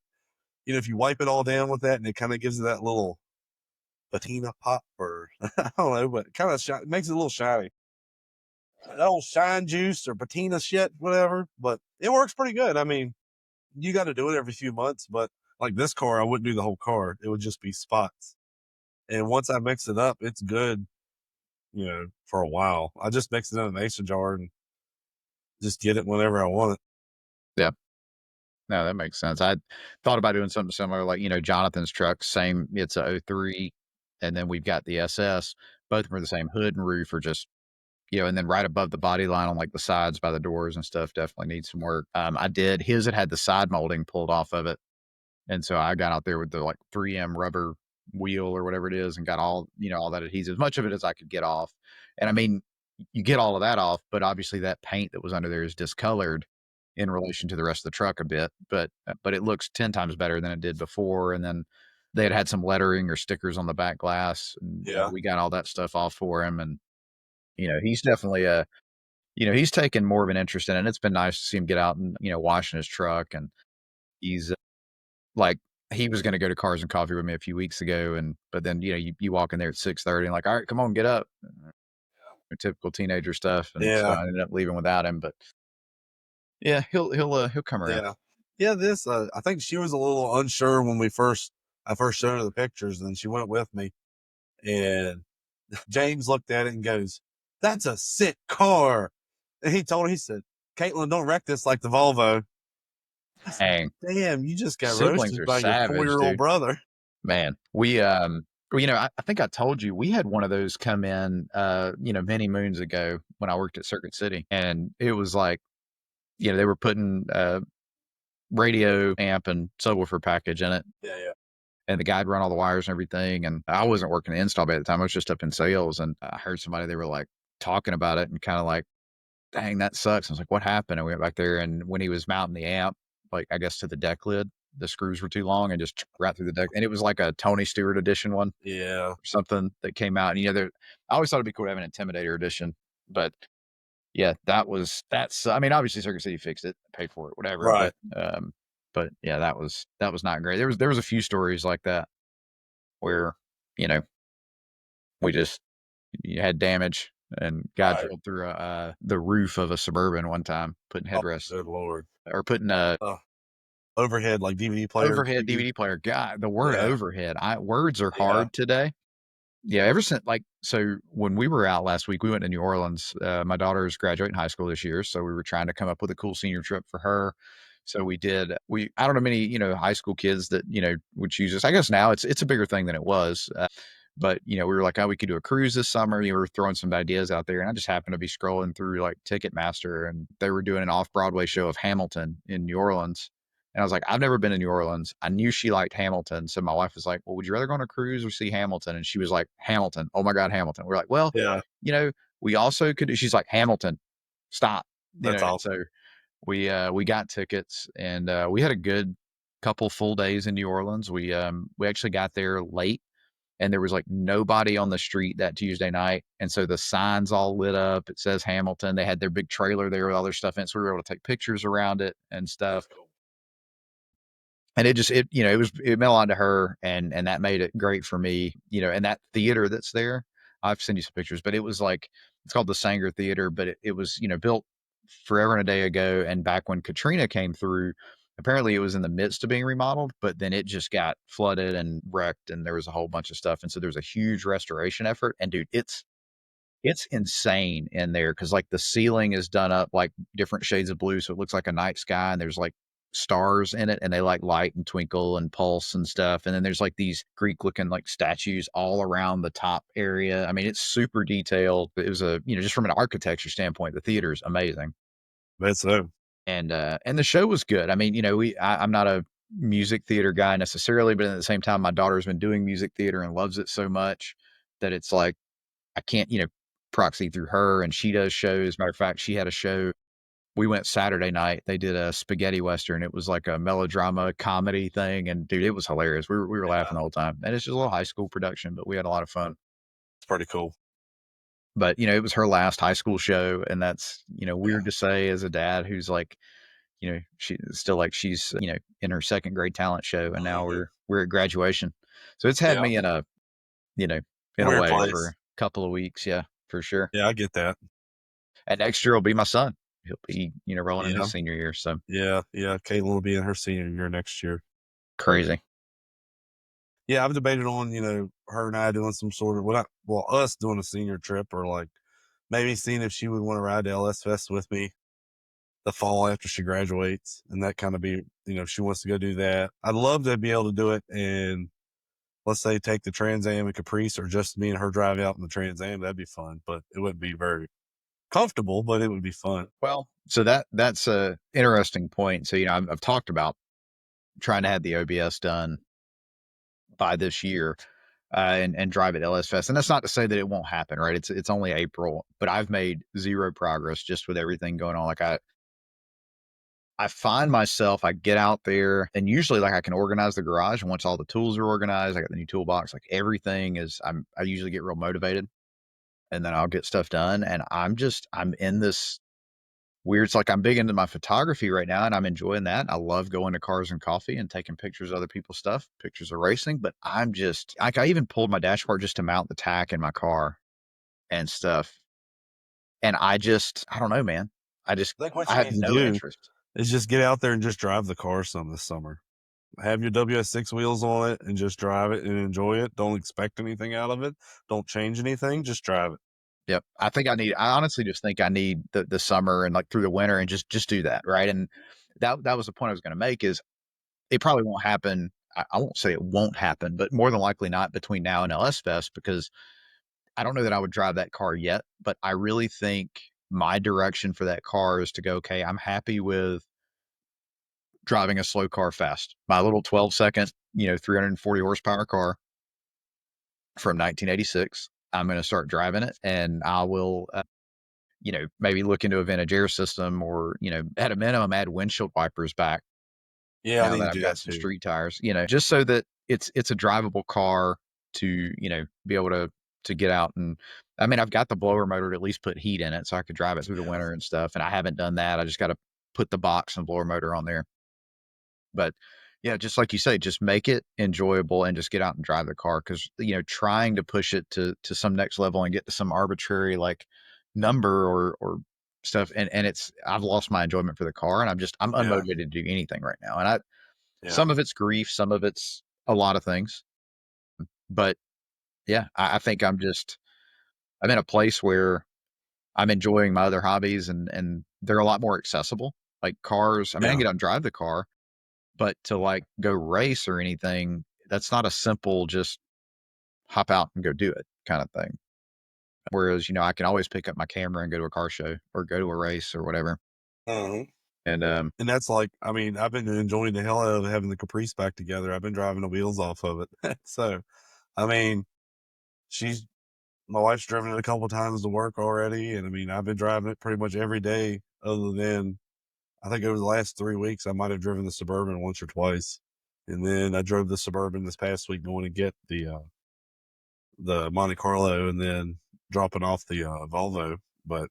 if you wipe it all down with that and it kind of gives it that little patina pop or I don't know, but kind of makes it a little shiny. That old shine juice or patina shit, whatever. But it works pretty good. I mean, you got to do it every few months. But like this car, I wouldn't do the whole car. It would just be spots. And once I mix it up, it's good, for a while. I just mix it in a mason jar and just get it whenever I want it. Yeah. No, that makes sense. I thought about doing something similar, like, Jonathan's truck, same, it's a '03, and then we've got the SS. Both of them are the same hood and roof are just, and then right above the body line on like the sides by the doors and stuff definitely needs some work. I did his, it had the side molding pulled off of it. And so I got out there with the like 3M rubber wheel or whatever it is and got all that adhesive, as much of it as I could get off. And I mean, you get all of that off, but obviously that paint that was under there is discolored in relation to the rest of the truck a bit, but it looks 10 times better than it did before. And then they had some lettering or stickers on the back glass, and Yeah. we got all that stuff off for him. And he's definitely he's taken more of an interest in it. And it's been nice to see him get out and washing his truck. And he's like, he was gonna go to Cars and Coffee with me a few weeks ago, and but then, you walk in there at 6:30 and like, "Alright, come on, get up." Typical teenager stuff, and so Yeah. I ended up leaving without him, but yeah, he'll come around. Yeah. Yeah. I think she was a little unsure when I first showed her the pictures and she went with me and James looked at it and goes, "That's a sick car." And he said, "Caitlin, don't wreck this like the Volvo." I said, Dang, "Damn, you just got siblings roasted are by your savage, 4-year-old dude. brother." Man, well, I think I told you, we had one of those come in, many moons ago when I worked at Circuit City, and it was like, they were putting, radio amp and subwoofer package in it. Yeah. Yeah. And the guy'd run all the wires and everything, and I wasn't working the install bay at the time, I was just up in sales, and I heard somebody, they were, like, talking about it and kinda like, "Dang, that sucks." I was like, "What happened?" And we went back there, and when he was mounting the amp, like, I guess to the deck lid, the screws were too long and just right through the deck, and it was like a Tony Stewart edition one Yeah. or something that came out, and, there I always thought it'd be cool to have an Intimidator edition, but, yeah, that's I mean, obviously, Circuit City fixed it, paid for it, whatever, Right. but, yeah, that was not great. There was a few stories like that where, you know, we just you had damage, and guy Right. drilled through the roof of a Suburban one time, putting Oh, headrests good Lord. or putting a Uh, Overhead, like DVD player overhead TV. DVD player. God, the word Yeah. overhead. Words are Yeah. hard today. Yeah, ever since so when we were out last week, we went to New Orleans. My daughter's graduating high school this year, so we were trying to come up with a cool senior trip for her. So I don't know many, high school kids that, would choose this. I guess now it's a bigger thing than it was. But we were like, oh, we could do a cruise this summer. You were throwing some ideas out there, and I just happened to be scrolling through like Ticketmaster, and they were doing an off-Broadway show of Hamilton in New Orleans. And I was like, I've never been to New Orleans. I knew she liked Hamilton. So my wife was like, well, would you rather go on a cruise or see Hamilton? And she was like, Hamilton. Oh my God, Hamilton. We're like, well, Yeah. you know, we also could, she's like, Hamilton, stop. That's And awesome. so we got tickets, and we had a good couple full days in New Orleans. We actually got there late, and there was like nobody on the street that Tuesday night. And so the signs all lit up. It says Hamilton. They had their big trailer there with all their stuff in it. So we were able to take pictures around it and That's stuff. cool. And it meant a lot to her, and that made it great for me, and that theater that's there, I've sent you some pictures, but it was like, it's called the Sanger Theater, but it was, built forever and a day ago. And back when Katrina came through, Apparently, it was in the midst of being remodeled, but then it just got flooded and wrecked, and there was a whole bunch of stuff, and so there's a huge restoration effort, and dude, it's insane in there because like the ceiling is done up like different shades of blue, so it looks like a night sky, and there's like stars in it, and they like light and twinkle and pulse and stuff. And then there's like these Greek looking like statues all around the top area. I mean, it's super detailed. It was just from an architecture standpoint, the theater's amazing. That's so. And the show was good. I mean, I'm not a music theater guy necessarily, but at the same time, my daughter's been doing music theater and loves it so much that it's like I can't, proxy through her, and she does shows. Matter of fact, she had a show. We went Saturday night. They did a spaghetti western. It was like a melodrama comedy thing, and dude, it was hilarious. We were laughing Yeah, the whole time. And it's just a little high school production, but we had a lot of fun. it's pretty cool. But it was her last high school show, and that's Yeah. weird to say as a dad who's like, she's still like she's in her second grade talent show, and now Mhm. we're at graduation. So it's had Yeah. me in a you know in a Weird way for place. a couple of weeks, yeah, for sure. Yeah, I get that. And next year will be my son. He'll be rolling in his Yeah. senior year. So Yeah. Yeah. Caitlin will be in her senior year next year. crazy. Yeah, I've debated on, her and I doing some sort of us doing a senior trip or like maybe seeing if she would want to ride to LS Fest with me the fall after she graduates and that kind of be, if she wants to go do that. I'd love to be able to do it and let's say take the Trans Am and Caprice or just me and her drive out in the Trans Am. That'd be fun, but it wouldn't be very comfortable, but it would be fun. Well, so that's a interesting point. So I've talked about trying to have the OBS done by this year, and drive at LS Fest. And that's not to say that it won't happen, right? It's only April, but I've made zero progress just with everything going on. Like I find myself, I get out there and usually like I can organize the garage, and once all the tools are organized, I got the new toolbox, like everything is I usually get real motivated, and then I'll get stuff done. And I'm in this weird, it's like I'm big into my photography right now, and I'm enjoying that. I love going to Cars and Coffee and taking pictures of other people's stuff, pictures of racing, but I'm just like I even pulled my dashboard just to mount the tack in my car and stuff. And I don't know, man. I think what I you have need to no do interest. is just get out there and just drive the car some this summer. Have your WS6 wheels on it and just drive it and enjoy it. Don't expect anything out of it. Don't change anything. Just drive it. Yep. I honestly just think I need the summer and like through the winter and just do that. Right. And that was the point I was going to make is it probably won't happen. I won't say it won't happen, but more than likely not between now and LS Fest, because I don't know that I would drive that car yet, but I really think my direction for that car is to go, okay, I'm happy with driving a slow car fast. My little 12-second, 340 horsepower car from 1986. I'm going to start driving it, and I will, maybe look into a vintage air system, or, at a minimum, add windshield wipers back Yeah, I now need that to I've do got that some too. street tires, just so that it's a drivable car to, be able to get out. And I mean, I've got the blower motor to at least put heat in it so I could drive it through the Yeah. winter and stuff. And I haven't done that. I just got to put the box and blower motor on there. But yeah, just like you say, just make it enjoyable and just get out and drive the car. Cause trying to push it to some next level and get to some arbitrary like number or stuff. And I've lost my enjoyment for the car, and I'm Yeah. unmotivated to do anything right now. Yeah. Some of it's grief, some of it's a lot of things. But yeah, I think I'm in a place where I'm enjoying my other hobbies, and they're a lot more accessible. Like cars, I mean, I can Yeah. get out and drive the car, but to like go race or anything, that's not a simple just hop out and go do it kind of thing. Whereas, I can always pick up my camera and go to a car show or go to a race or whatever. Uh-huh. And And that's like, I mean, I've been enjoying the hell out of having the Caprice back together. I've been driving the wheels off of it. So, I mean, she's my wife's driven it a couple times to work already, and I mean, I've been driving it pretty much every day. Other than I think over the last 3 weeks, I might have driven the Suburban once or twice, and then I drove the Suburban this past week going to get the Monte Carlo, and then dropping off the Volvo. But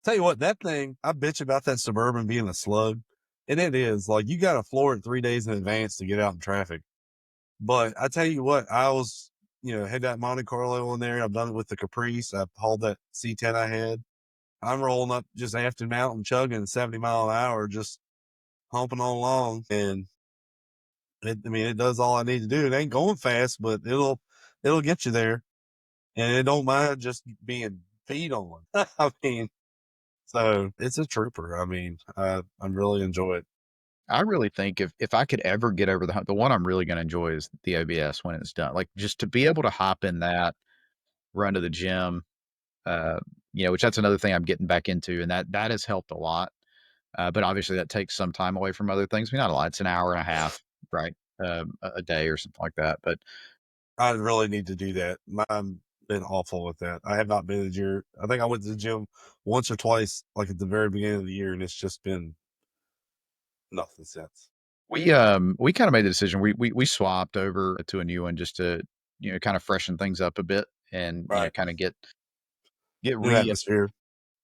tell you what, that thing, I bitch about that Suburban being a slug, and it is like you got to floor it 3 days in advance to get out in traffic. But I tell you what, I was, had that Monte Carlo on there. I've done it with the Caprice. I hauled that C10 I had. I'm rolling up just Afton Mountain chugging 70 mile an hour, just humping on along, and I mean, it does all I need to do. It ain't going fast, but it'll get you there, and it don't mind just being feet on. I mean, so it's a trooper. I mean, I really enjoy it. I really think if I could ever get over the hump, the one I'm really gonna enjoy is the OBS when it's done. Like, just to be able to hop in that, run to the gym, uh, which that's another thing I'm getting back into, and that has helped a lot. But obviously that takes some time away from other things. I mean, not a lot. It's an hour and a half, right? A day or something like that. But I really need to do that. Mine been awful with that. I have not been to the gym. I think I went to the gym once or twice, like at the very beginning of the year, and it's just been nothing since. we kind of made the decision. We swapped over to a new one just to kind of freshen things up a bit and Right. kind of get New atmosphere.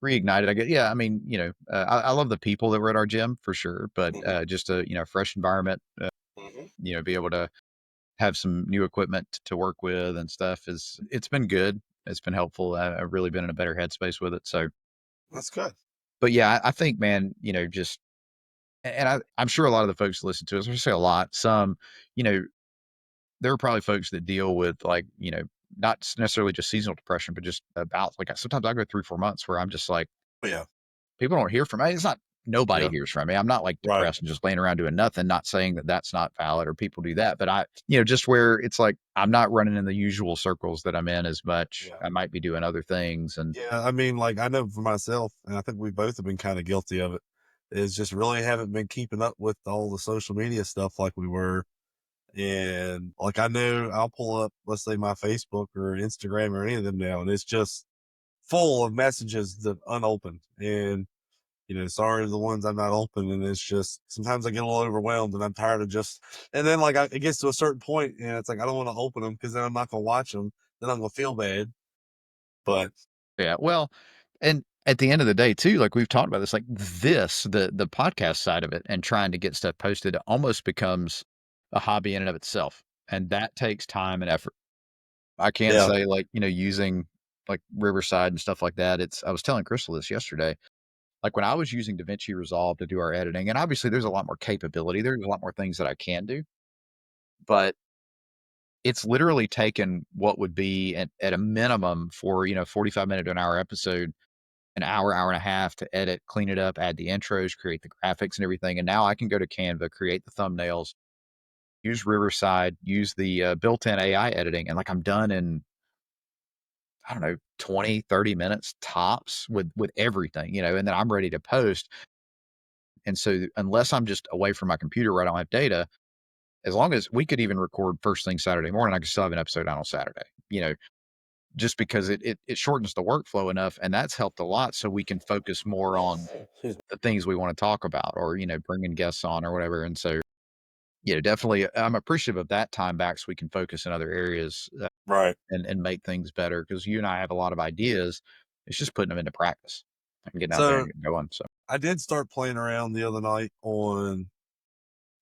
reignited. I guess. Yeah. I mean, I love the people that were at our gym for sure, but Mhm. just a fresh environment. Mhm. Be able to have some new equipment to work with and stuff is it's been good. It's been helpful. I've really been in a better headspace with it. So, That's good. but yeah, I think, man, just and I'm sure a lot of the folks that listen to us, I say a lot, some, you know, there are probably folks that deal with like, not necessarily just seasonal depression, but just about like sometimes I go 3, 4 months where I'm just like, Oh, yeah. people don't hear from me. It's not nobody Yeah. hears from me. I'm not like Right. depressed and just laying around doing nothing. Not saying that that's not valid or people do that, but just where it's like I'm not running in the usual circles that I'm in as much. Yeah. I might be doing other things, and Yeah. I mean, like I know for myself, and I think we both have been kind of guilty of it, is just really haven't been keeping up with all the social media stuff like we were. And like I know I'll pull up, let's say my Facebook or Instagram or any of them now, and it's just full of messages that unopened. And sorry to the ones I'm not open. And it's just sometimes I get a little overwhelmed and I'm tired of just, and then like it gets to a certain point and it's like, I don't want to open them because then I'm not going to watch them. Then I'm going to feel bad. But yeah. Well, and at the end of the day, too, like we've talked about this, like the podcast side of it, and trying to get stuff posted almost becomes a hobby in and of itself, and that takes time and effort. I can yeah, say, like, using like Riverside and stuff like that. I was telling Crystal this yesterday. Like when I was using DaVinci Resolve to do our editing, and obviously there's a lot more capability. There's a lot more things that I can do, but it's literally taken what would be at a minimum for, 45-minute to an hour episode, an hour, hour and a half to edit, clean it up, add the intros, create the graphics and everything. And now I can go to Canva, create the thumbnails, use Riverside, use the built-in AI editing, and like I'm done in, I don't know, 20, 30 minutes tops with everything, and then I'm ready to post. And so unless I'm just away from my computer where I don't have data, as long as we could even record first thing Saturday morning, I could still have an episode out on Saturday, just because it shortens the workflow enough. And that's helped a lot. So we can focus more on excuse me. the things we want to talk about or, bringing guests on or whatever. And so, definitely I'm appreciative of that time back so we can focus in other areas Right. and make things better because you and I have a lot of ideas. It's just putting them into practice and getting out there and So getting going. So, I did start playing around the other night on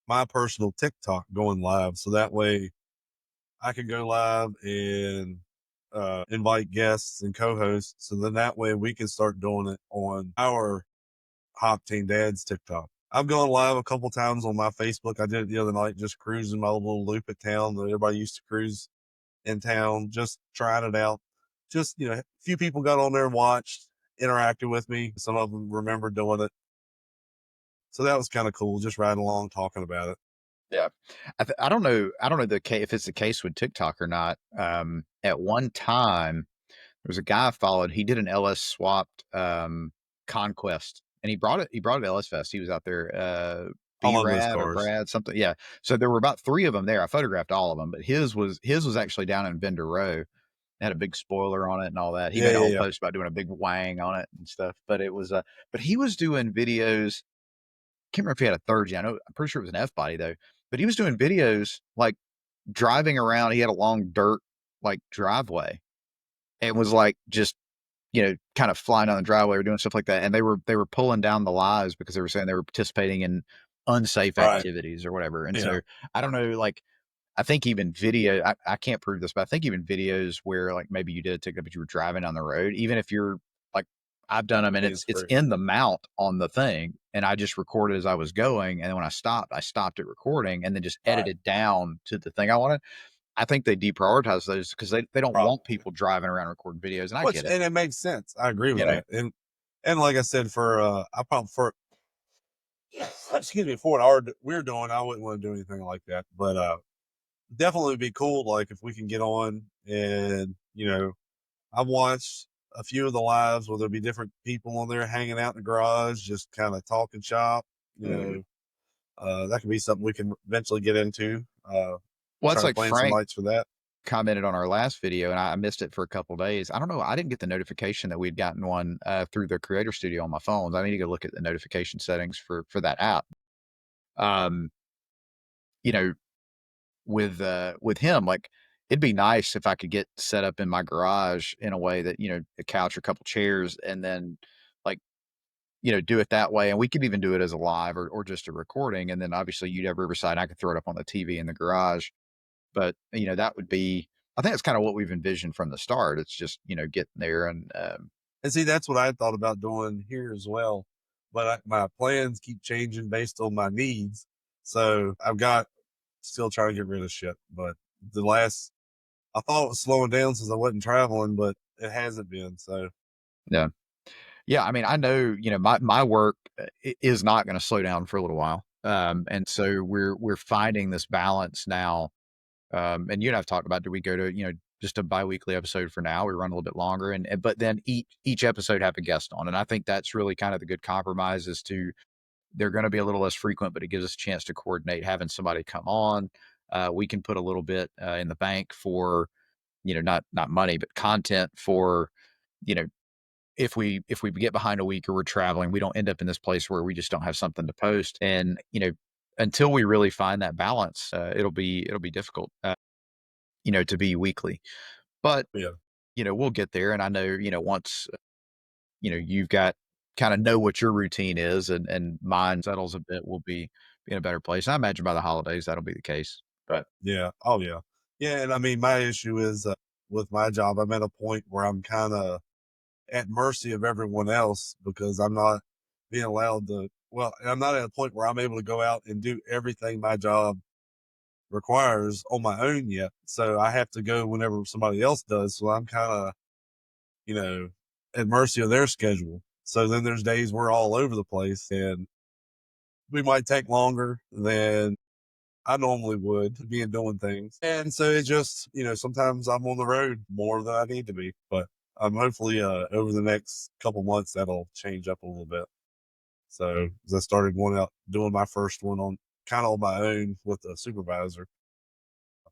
my personal TikTok going live. So that way I can go live and invite guests and co-hosts. So then that way we can start doing it on our Octane Dad's TikTok. I've gone live a couple times on my Facebook. I did it the other night, just cruising my little loop at town that everybody used to cruise in town, just trying it out. Just, a few people got on there and watched, interacted with me. Some of them remember doing it. So that was kind of cool, just riding along, talking about it. yeah, I don't know if it's the case with TikTok or not. At one time, there was a guy I followed. He did an LS swapped conquest, and he brought it to LS Fest. He was out there, I B love those Rad or cars. Brad something. Yeah. So there were about three of them there. I photographed all of them, but his was actually down in Vendor Row. It had a big spoiler on it and all that. He Yeah, made a yeah, whole yeah. post about doing a big wang on it and stuff. But it was but he was doing videos. Can't remember if he had a third gen. I'm pretty sure it was an F body though. But he was doing videos like driving around. He had a long dirt like driveway and was like just kind of flying down the driveway or doing stuff like that. And they were pulling down the lives because they were saying they were participating in unsafe Right. activities or whatever. And Yeah. so I don't know, like I think even video, I can't prove this, but I think even videos where like maybe you did a ticket, but you were driving down the road, even if you're like I've done them, and It's it's great. in the mount on the thing, and I just recorded as I was going, and then when I stopped it recording and then just Right. edited down to the thing I wanted. I think they deprioritize those because they don't want Probably. people driving around recording videos, and I Which get it, and it makes sense. I agree you with know? that. And like I said, for I probably for excuse me, for what we're doing, I wouldn't want to do anything like that. But definitely would be cool, like if we can get on and I've watched a few of the lives where there'll be different people on there hanging out in the garage, just kind of talking shop. You know, that could be something we can eventually get into. Well, it's Try to like plan some Frank nights for that. commented on our last video, and I missed it for a couple days. I don't know, I didn't get the notification that we'd gotten one, through the Creator Studio on my phones. I need to go look at the notification settings for that app. Um, you know, with him, like, it'd be nice if I could get set up in my garage in a way that, a couch or a couple chairs, and then, like, do it that way, and we could even do it as a live or just a recording, and then obviously you'd have Riverside, and I could throw it up on the TV in the garage. But, that would be I think that's kinda what we've envisioned from the start. It's just, getting there and, And see, that's what I thought about doing here as well. But my plans keep changing based on my needs. So I've got still trying to get rid of shit. But the last, I thought it was slowing down since I wasn't traveling, but it hasn't been. So yeah. Yeah, I mean, I know, my work, is not gonna slow down for a little while, and so we're finding this balance now, and you and I've talked about, do we go to, just a biweekly episode for now? We run a little bit longer, and but then each episode have a guest on, and I think that's really kind of the good compromise. Is to They're gonna be a little less frequent, but it gives us a chance to coordinate having somebody come on. We can put a little bit, in the bank for, not money, but content for, you know, if we get behind a week or we're traveling, we don't end up in this place where we just don't have something to post. And, until we really find that balance, it'll be difficult, to be weekly. But, yeah, we'll get there. And I know, once, you've got kind of know what your routine is, and mine settles a bit, we'll be in a better place. I imagine by the holidays that'll be the case. But yeah, oh yeah, yeah. And I mean, my issue is with my job, I'm at a point where I'm kind of at mercy of everyone else because I'm not being allowed to. Well, I'm not at a point where I'm able to go out and do everything my job requires on my own yet. So I have to go whenever somebody else does. So I'm kind of, you know, at mercy of their schedule. So then there's days we're all over the place and we might take longer than I normally would being doing things. And so it just, sometimes I'm on the road more than I need to be. But hopefully over the next couple months that'll change up a little bit. So as I started going out doing my first one on kind of on my own with a supervisor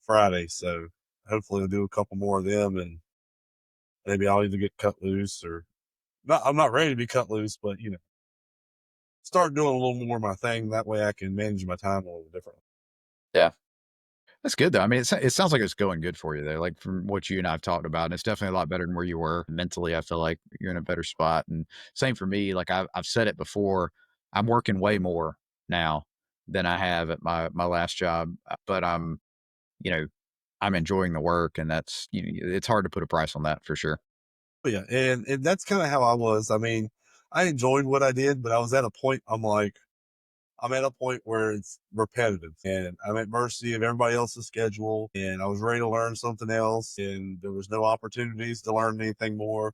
Friday. So hopefully I'll do a couple more of them and maybe I'll either get cut loose or not. I'm not ready to be cut loose, but start doing a little more of my thing. That way I can manage my time a little differently. yeah. That's good though. I mean, it sounds like it's going good for you though, like from what you and I've talked about. And it's definitely a lot better than where you were mentally. I feel like you're in a better spot. And same for me. Like I've said it before, I'm working way more now than I have at my last job, but you know, I'm enjoying the work, and that's it's hard to put a price on that for sure. But yeah, and that's kind of how I was. I mean, I enjoyed what I did, but I was at a point I'm like, I'm at a point where it's repetitive and I'm at mercy of everybody else's schedule. And I was ready to learn something else, and there was no opportunities to learn anything more.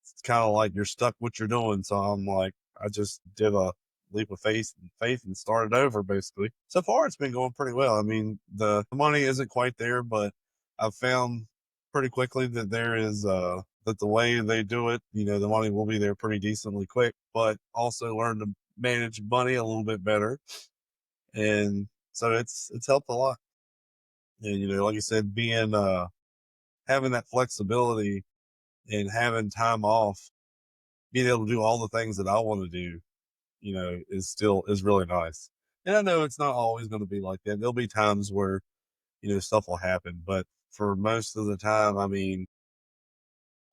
It's kind of like you're stuck what you're doing. So I'm like, I just did a leap of faith and started over basically. So far, it's been going pretty well. I mean, the money isn't quite there, but I've found pretty quickly that there is, that the way they do it, the money will be there pretty decently quick, but also learn to manage money a little bit better. And so it's helped a lot. And, like you said, having that flexibility and having time off, being able to do all the things that I want to do, is really nice. And I know it's not always going to be like that. There'll be times where, stuff will happen, but for most of the time, I mean,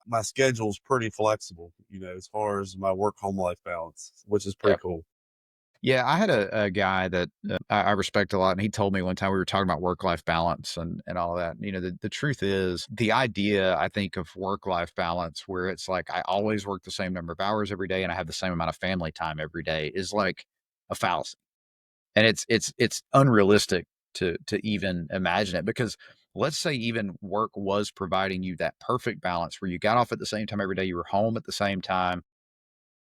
my schedule's pretty flexible, as far as my work home life balance, which is pretty Yeah. cool. Yeah, I had a guy that I respect a lot, and he told me one time we were talking about work life balance and all of that. You know, the truth is the idea I think of work life balance, where it's like I always work the same number of hours every day and I have the same amount of family time every day, is like a fallacy, and it's unrealistic to even imagine it because let's say even work was providing you that perfect balance where you got off at the same time every day, you were home at the same time.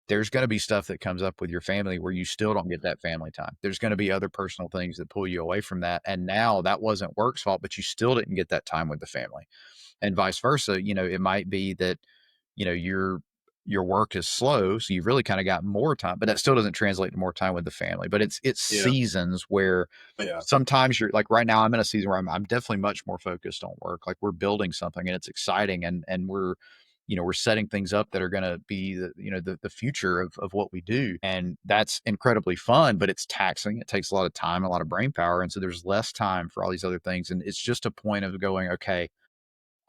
There's gonna be stuff that comes up with your family where you still don't get that family time. There's gonna be other personal things that pull you away from that, and now that wasn't work's fault, but you still didn't get that time with the family, and vice versa. You know, it might be that, you know, your work is slow, so you've really kinda got more time, but that still doesn't translate to more time with the family, but it's Yeah. seasons where Yeah. sometimes you're like, right now, I'm in a season where I'm definitely much more focused on work, like, we're building something and it's exciting and we're, you know, we're setting things up that are gonna be the, you know, the future of what we do, and that's incredibly fun, but it's taxing, it takes a lot of time, a lot of brain power, and so there's less time for all these other things, and it's just a point of going, "Okay,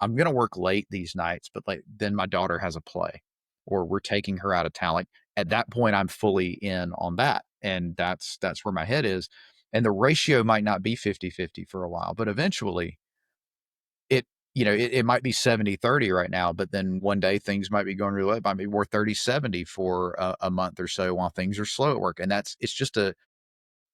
I'm gonna work late these nights, but, like, then my daughter has a play, or we're taking her out of town." Like, at that point, I'm fully in on that, and that's where my head is, and the ratio might not be 50-50 for a while, but eventually, it you know, it might be 70-30 right now, but then one day things might be going really well. It might be more 30-70 for a month or so while things are slow at work, and it's just a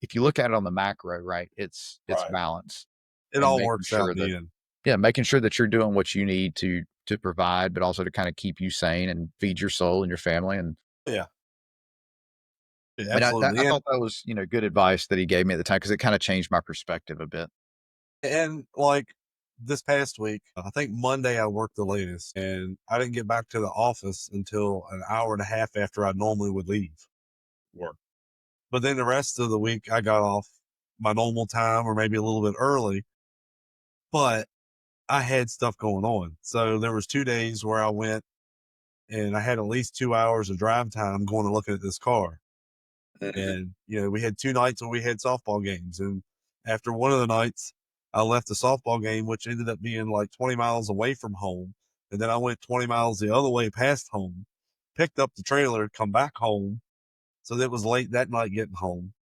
if you look at it on the macro, right, it's Right. balance It and all making works out sure in that the end. yeah, making sure that you're doing what you need to provide, but also to kinda keep you sane and feed your soul and your family, Yeah. Yeah, and I absolutely. thought that was, you know, good advice that he gave me at the time because it kinda changed my perspective a bit. And like this past week, I think Monday I worked the latest and I didn't get back to the office until an hour and a half after I normally would leave work. But then the rest of the week I got off my normal time or maybe a little bit early, but I had stuff going on. So there was 2 days where I went and I had at least 2 hours of drive time going and looking at this car. And, we had 2 nights where we had softball games, and after one of the nights, I left the softball game, which ended up being, like, 20 miles away from home, and then I went 20 miles the other way past home, picked up the trailer, come back home, so that was late that night getting home.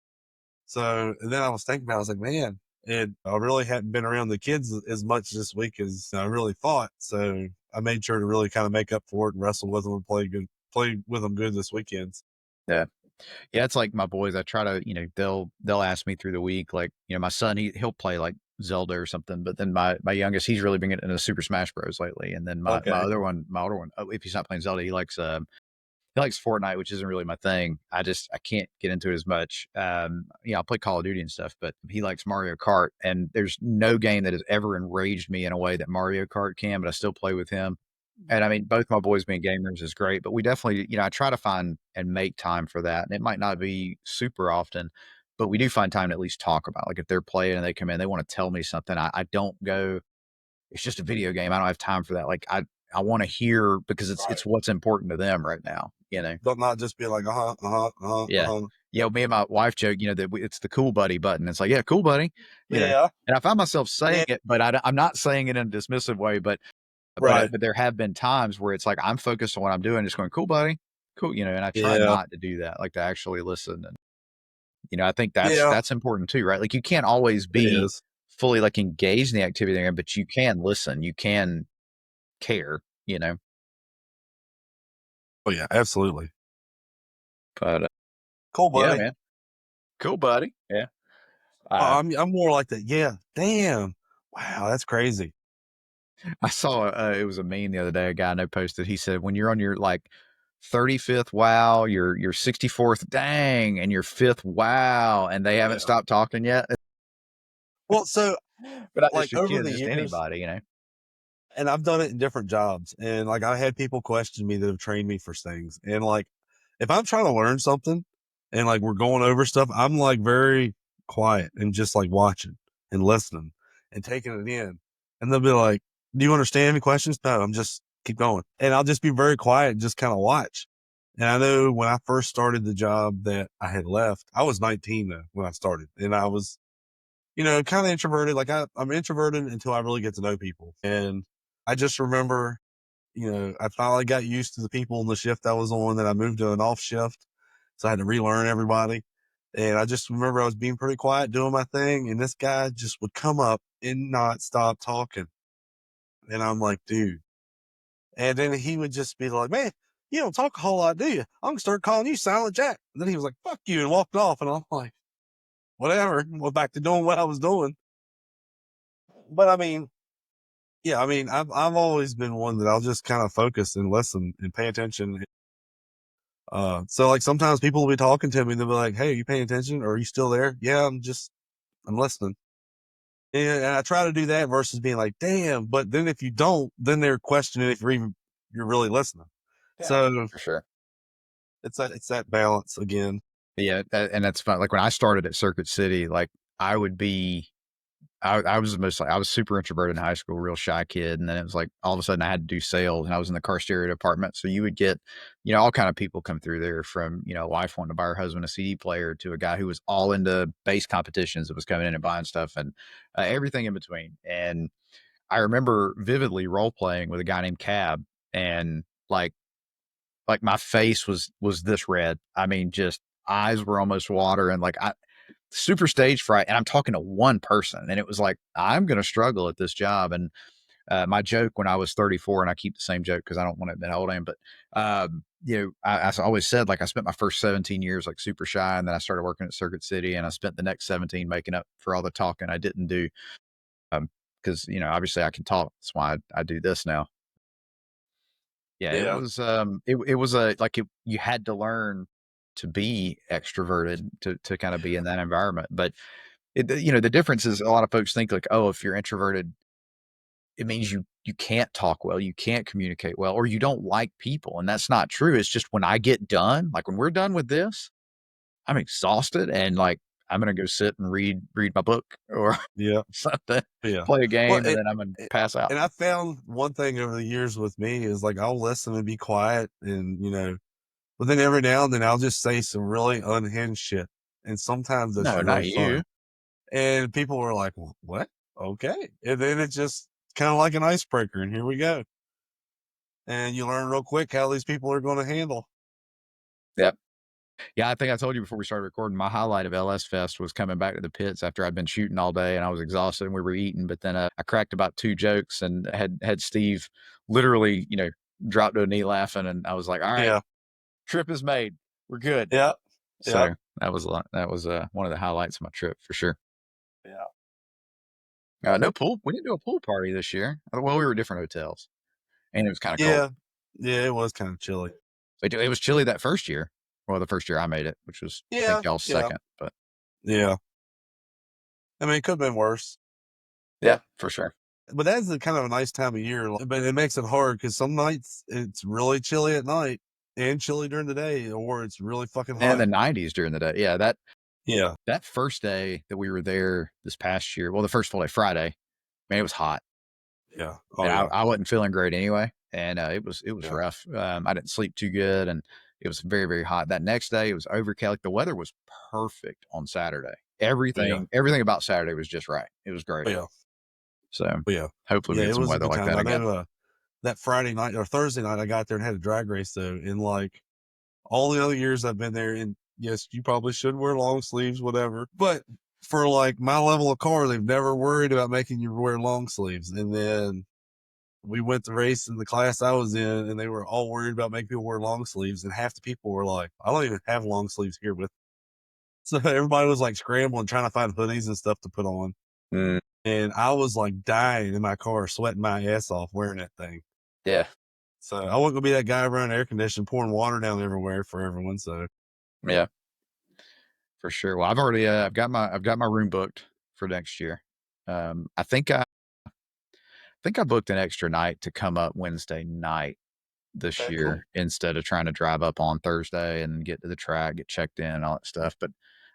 So and then I was thinking about it, I was like, "Man," and I really hadn't been around the kids as much this week as I really thought, so I made sure to really kinda make up for it and wrestle with them and play with them good this weekend. Yeah. Yeah, it's like my boys, I try to, you know, they'll ask me through the week, like, you know, my son, he'll play like Zelda or something, but then my youngest, he's really been getting into Super Smash Bros lately, and then my Okay. other one, my older one, if he's not playing Zelda, he likes Fortnite, which isn't really my thing. I can't get into it as much. Yeah, I'll play Call of Duty and stuff, but he likes Mario Kart, and there's no game that has ever enraged me in a way that Mario Kart can, but I still play with him. And I mean, both my boys being gamers is great, but we definitely, you know, I try to find and make time for that. And it might not be super often, but we do find time to at least talk about. Like if they're playing and they come in, they want to tell me something. I don't go, it's just a video game. I don't have time for that. Like I want to hear because Right. it's what's important to them right now, you know. But not just be like, uh-huh, uh-huh, uh-huh, Yeah. uh-huh. Yeah, me and my wife joke, you know, that it's the cool buddy button. It's like, "Yeah, cool buddy," you know, Yeah. and I find myself saying Yeah. it, but I'm not saying it in a dismissive way, Right. but there have been times where it's like I'm focused on what I'm doing, just going, "Cool buddy, cool," you know, and I try Yeah. not to do that, like, to actually listen, and, you know, I think Yeah. that's important too, right? Like, you can't always It be is. fully, like, engaged in the activity there, but you can listen, you can care, you know? Oh, yeah, absolutely. But, Cool, yeah, buddy. man. Cool buddy. Yeah. I'm more like that. Yeah. Damn. Wow, that's crazy. I saw, it was a meme the other day, a guy I know posted, he said, "When you're on your, like, 35th wow, your 64th dang, and your 5th wow, and they haven't Yeah. stopped talking yet." Well, so, But not just like, your over kids, the just years anybody, you know? and I've done it in different jobs, and, like, I had people question me that have trained me for things, and, like, if I'm trying to learn something and, like, we're going over stuff, I'm, like, very quiet and just, like, watching and listening and taking it in, and they'll be like, "Do you understand any questions?" "No, I'm just keep going," and I'll just be very quiet and just kinda watch, and I know when I first started the job that I had left, I was 19 though when I started, and I was, kinda introverted, like, I'm introverted until I really get to know people, and I just remember, I finally got used to the people in the shift I was on, then I moved to an off shift, so I had to relearn everybody, And I just remember I was being pretty quiet doing my thing, and this guy just would come up and not stop talking. And I'm like, dude. And then he would just be like, man, you don't talk a whole lot, do you? I'm gonna start calling you Silent Jack. And then he was like, fuck you, and walked off. And I'm like, whatever. Went back to doing what I was doing. But I mean, yeah, I mean, I've always been one that I'll just kind of focus and listen and pay attention. So like sometimes people will be talking to me and they'll be like, hey, are you paying attention? Or are you still there? Yeah, I'm listening. And I try to do that versus being like, damn. But then if you don't, then they're questioning if you're really listening. Yeah, So for sure. it's that balance again. Yeah, and that's fun. Like when I started at Circuit City, like I would be I was the most like I was super introverted in high school, real shy kid, and then it was like all of a sudden I had to do sales, and I was in the car stereo department. So you would get, all kind of people come through there from a wife wanting to buy her husband a CD player to a guy who was all into bass competitions that was coming in and buying stuff and everything in between. And I remember vividly role playing with a guy named Cab, and like my face was this red. I mean, just eyes were almost water, and like I super stage fright, and I'm talking to one person, and it was like, I'm gonna struggle at this job. And my joke when I was 34, and I keep the same joke because I don't want to admit how old I am, but I always said like I spent my first 17 years like super shy, and then I started working at Circuit City, and I spent the next 17 making up for all the talking I didn't do. Because obviously I can talk. That's why I do this now. Yeah, it Yeah. was it was a like you had to learn to be extroverted to kind of be in that environment. But the difference is a lot of folks think like, oh, if you're introverted, it means you can't talk well, you can't communicate well, or you don't like people. And that's not true. It's just when I get done, like when we're done with this, I'm exhausted and like I'm gonna go sit and read my book or Yeah. something, Yeah. play a Well, game, and then I'm gonna it pass out. and I found one thing over the years with me is like I'll listen and be quiet and but then every now and then I'll just say some really unhinged shit. And sometimes it's No, really not you. fun. And people were like, What? Okay." And then it's just kind of like an icebreaker, and here we go. And you learn real quick how these people are going to handle. Yep. Yeah, I think I told you before we started recording, my highlight of LS Fest was coming back to the pits after I'd been shooting all day and I was exhausted and we were eating. But then I cracked about two jokes and had Steve literally, drop to a knee laughing. And I was like, all right, Yeah. trip is made. We're good. Yeah. Yeah. So that was a lot. That was one of the highlights of my trip for sure. Yeah. No pool. We didn't do a pool party this year. Well, we were at different hotels and it was kind of cold. Yeah. Yeah. It was kind of chilly. It was chilly that first year. Well, the first year I made it, which was, I think, Yeah. y'all's Yeah. second. But Yeah. I mean, it could have been worse. yeah, for sure. But that's a kind of a nice time of year, but it makes it hard because some nights it's really chilly at night and chilly during the day, or it's really fucking And hot. the 90s during the day. Yeah, Yeah, that first day that we were there this past year, well, the first full day, Friday, man, it was hot, yeah, oh and yeah, I wasn't feeling great anyway, and it was yeah, rough. I didn't sleep too good, and it was very, very hot. That next day, it was overcast. Like, the weather was perfect on Saturday. oh yeah, Everything about Saturday was just right. It was great. oh yeah, So oh yeah, hopefully we yeah. get It some was a weather good like time. that I again. know that Friday night or Thursday night, I got there and had a drag race though. In like all the other years I've been there, and yes, you probably should wear long sleeves, whatever. But for like my level of car, they've never worried about making you wear long sleeves. And then we went to race in the class I was in, and they were all worried about making people wear long sleeves. And half the people were like, I don't even have long sleeves here with. So everybody was like scrambling, trying to find hoodies and stuff to put on. Mm, And I was like dying in my car, sweating my ass off wearing that thing. yeah, So I wasn't gonna be that guy running air conditioning, pouring water down everywhere for everyone. So yeah, for sure. Well, I've already I've got my room booked for next year. I think I booked an extra night to come up Wednesday night this okay, cool. year instead of trying to drive up on Thursday and get to the track, get checked in and all that stuff. But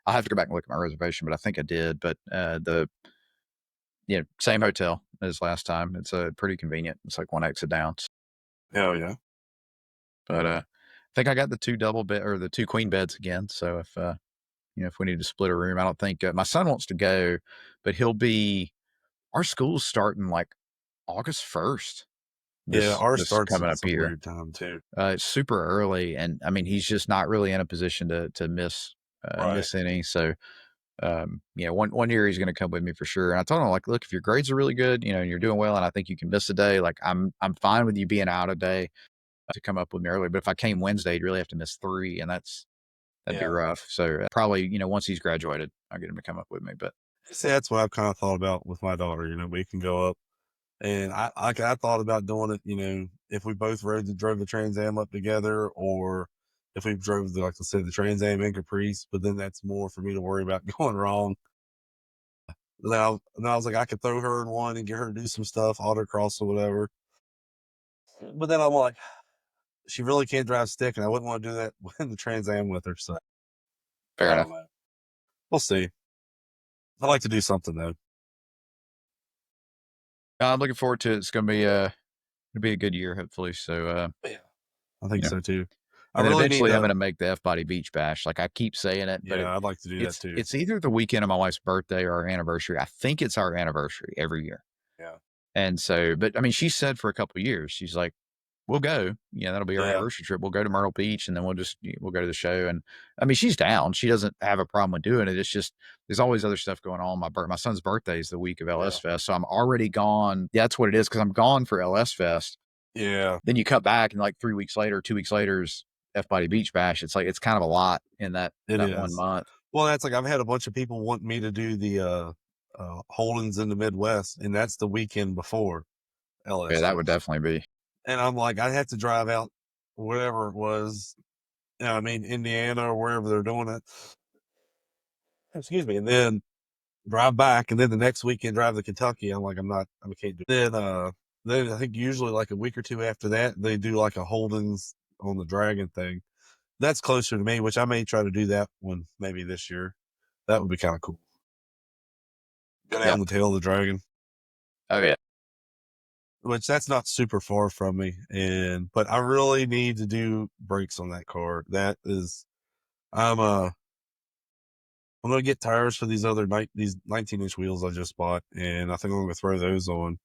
I'll have to go back and look at my reservation, but I think I did. But the same hotel as last time. It's pretty convenient. It's like one exit down. Hell yeah. But I think I got the two double bed or the two queen beds again. So if we need to split a room, I don't think my son wants to go, but our school's starting like August 1st Yeah, ours this starts coming at up some here. weird time too. It's super early, and I mean, he's just not really in a position to miss Right. miss any. So, one year he's going to come with me for sure. And I told him like, look, if your grades are really good, and you're doing well, and I think you can miss a day, like I'm fine with you being out a day to come up with me early. But if I came Wednesday, you'd really have to miss 3, and that'd be Yeah. rough. So probably, once he's graduated, I'll get him to come up with me. But See, that's what I've kind of thought about with my daughter. We can go up, and I thought about doing it. If we both drove the Trans Am up together, or if we drove like I said, the Trans Am in Caprice. But then that's more for me to worry about going wrong. Now I was like, I could throw her in one and get her to do some stuff, autocross or whatever. But then I'm like, she really can't drive stick, and I wouldn't want to do that in the Trans Am with her. So fair I don't enough. know. We'll see. I'd like to do something though. I'm looking forward to it. It's going to be a good year, hopefully. So, Yeah, I you think know, so too. I and then really need eventually I'm to. going to make the F Body Beach Bash. Like I keep saying it, but Yeah, I'd like to do that it's too. it's either the weekend of my wife's birthday or our anniversary. I think it's our anniversary every year. Yeah, And so, but I mean, she said for a couple of years, she's like, we'll go. Yeah, that'll be our yeah, anniversary trip. We'll go to Myrtle Beach and then we'll go to the show. And I mean, she's down. She doesn't have a problem with doing it. It's just there's always other stuff going on. My son's birthday is the week of yeah, LS Fest, so I'm already gone. Yeah, that's what it is because I'm gone for LS Fest. yeah. Then you cut back and like 3 weeks later, 2 weeks later is F Body Beach Bash. It's like it's kind of a lot in It that one is. month. Well, that's like I've had a bunch of people want me to do the Holdens in the Midwest, and that's the weekend before Yeah, LS that would Fest. definitely be. And I'm like, I'd have to drive out wherever it was. I mean, Indiana or wherever they're doing it. Excuse me, and then drive back, and then the next weekend drive to Kentucky. I'm like, I can't do it. Then I think usually like a week or two after that, they do like a Holden's on the Dragon thing. That's closer to me, which I may try to do that one maybe this year. That would be kind of cool. Go Yeah. down the tail of the Dragon, Oh yeah. which that's not super far from me. But I really need to do brakes on that car. That is, I'm I'm gonna get tires for these 19-inch wheels I just bought, and I think I'm gonna throw those on.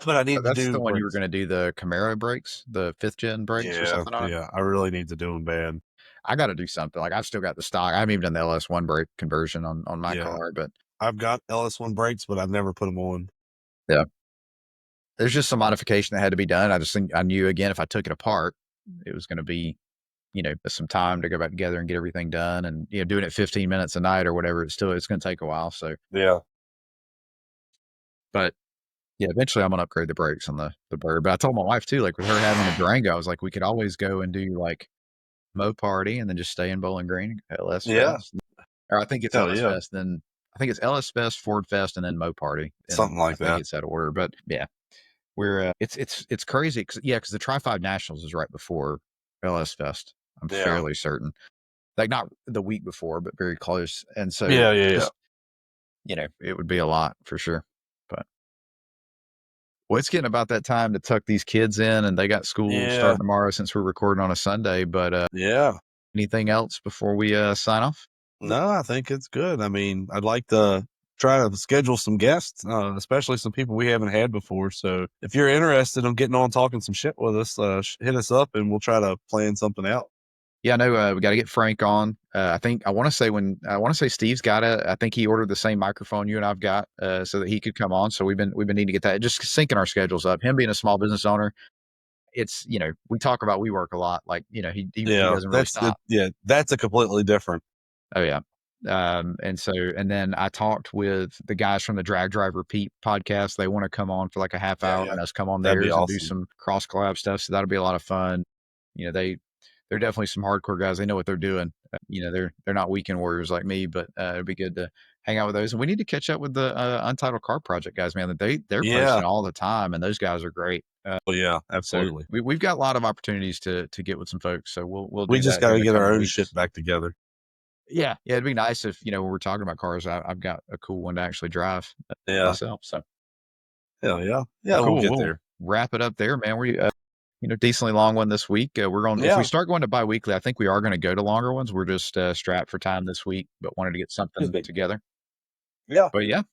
But I need to That's the do one you were brakes. going to do the Camaro brakes, the 5th gen brakes or Yeah, something on it. yeah. I really need to do them bad. I got to do something. Like I've still got the stock. I haven't even done the LS1 brake conversion on my Yeah, car, but I've got LS1 brakes, but I've never put them on. yeah, there's just some modification that had to be done. I just think I knew again if I took it apart, it was going to be some time to go back together and get everything done, and doing it 15 minutes a night or whatever. It's going to take a while. So, Yeah, but yeah, eventually I'm going to upgrade the brakes on the Bird. But I told my wife too, like with her having a Durango, I was like, we could always go and do like Mo Party and then just stay in Bowling Green, LS yeah, Fest. Or I think it's hell LS yeah, Fest, then I think it's LS Fest, Ford Fest, and then Mo Party, and something I like think that. it's that order. But yeah, we're it's crazy because the Tri Five Nationals is right before LS Fest. I'm Yeah, fairly certain, like not the week before, but very close. And so yeah, yeah, yeah, just it would be a lot for sure. But well, it's getting about that time to tuck these kids in, and they got school yeah, starting tomorrow since we're recording on a Sunday. But yeah. anything else before we sign off? No, I think it's good. I mean, I'd like to try to schedule some guests, especially some people we haven't had before. So if you're interested in getting on talking some shit with us, hit us up and we'll try to plan something out. Yeah, I know, we gotta get Frank on. I wanna say Steve's got I think he ordered the same microphone you and I've got, so that he could come on, so we've been needing to get that just syncing our schedules up. Him being a small business owner, it's we talk about we work a lot, like, he Yeah, doesn't really stop. yeah, that's a completely different. Oh, yeah. And then I talked with the guys from the Drag Drive Repeat podcast. They wanna come on for, like, a half Yeah, hour yeah, and us come on that'd be theirs and do awesome. some cross collab stuff, so that'll be a lot of fun. You know, they're definitely some hardcore guys. They know what they're doing. They're not weekend warriors like me, but, it'd be good to hang out with those, and we need to catch up with the, Untitled Car Project guys, man. They're Yeah, posting all the time, and those guys are great. well, yeah, So absolutely. we've got a lot of opportunities to get with some folks, so we'll We do just that got here to in the get our coming own shit weeks. back together. Yeah, yeah, it'd be nice if, when we're talking about cars, I've got a cool one to actually drive Yeah, myself. So, hell yeah, well, yeah, we'll cool. get We'll there. wrap it up there, man. We, decently long one this week. We're going if we Yeah, start going to biweekly, I think we are going to go to longer ones. We're just strapped for time this week, but wanted to get excuse something me. together. Yeah, But yeah,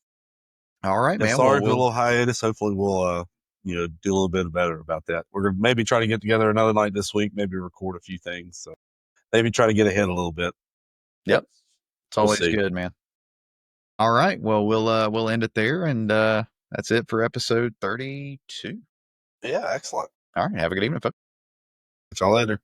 all right, yeah. man. Well, Sorry for the little hiatus. Hopefully, we'll do a little bit better about that. We're gonna maybe try to get together another night this week. Maybe record a few things. So maybe try to get ahead a little bit. Yep. It's We'll always see. good, man. All right. Well, we'll end it there, and that's it for episode 32. Yeah, excellent. All right. Have a good evening, folks. Catch y'all later.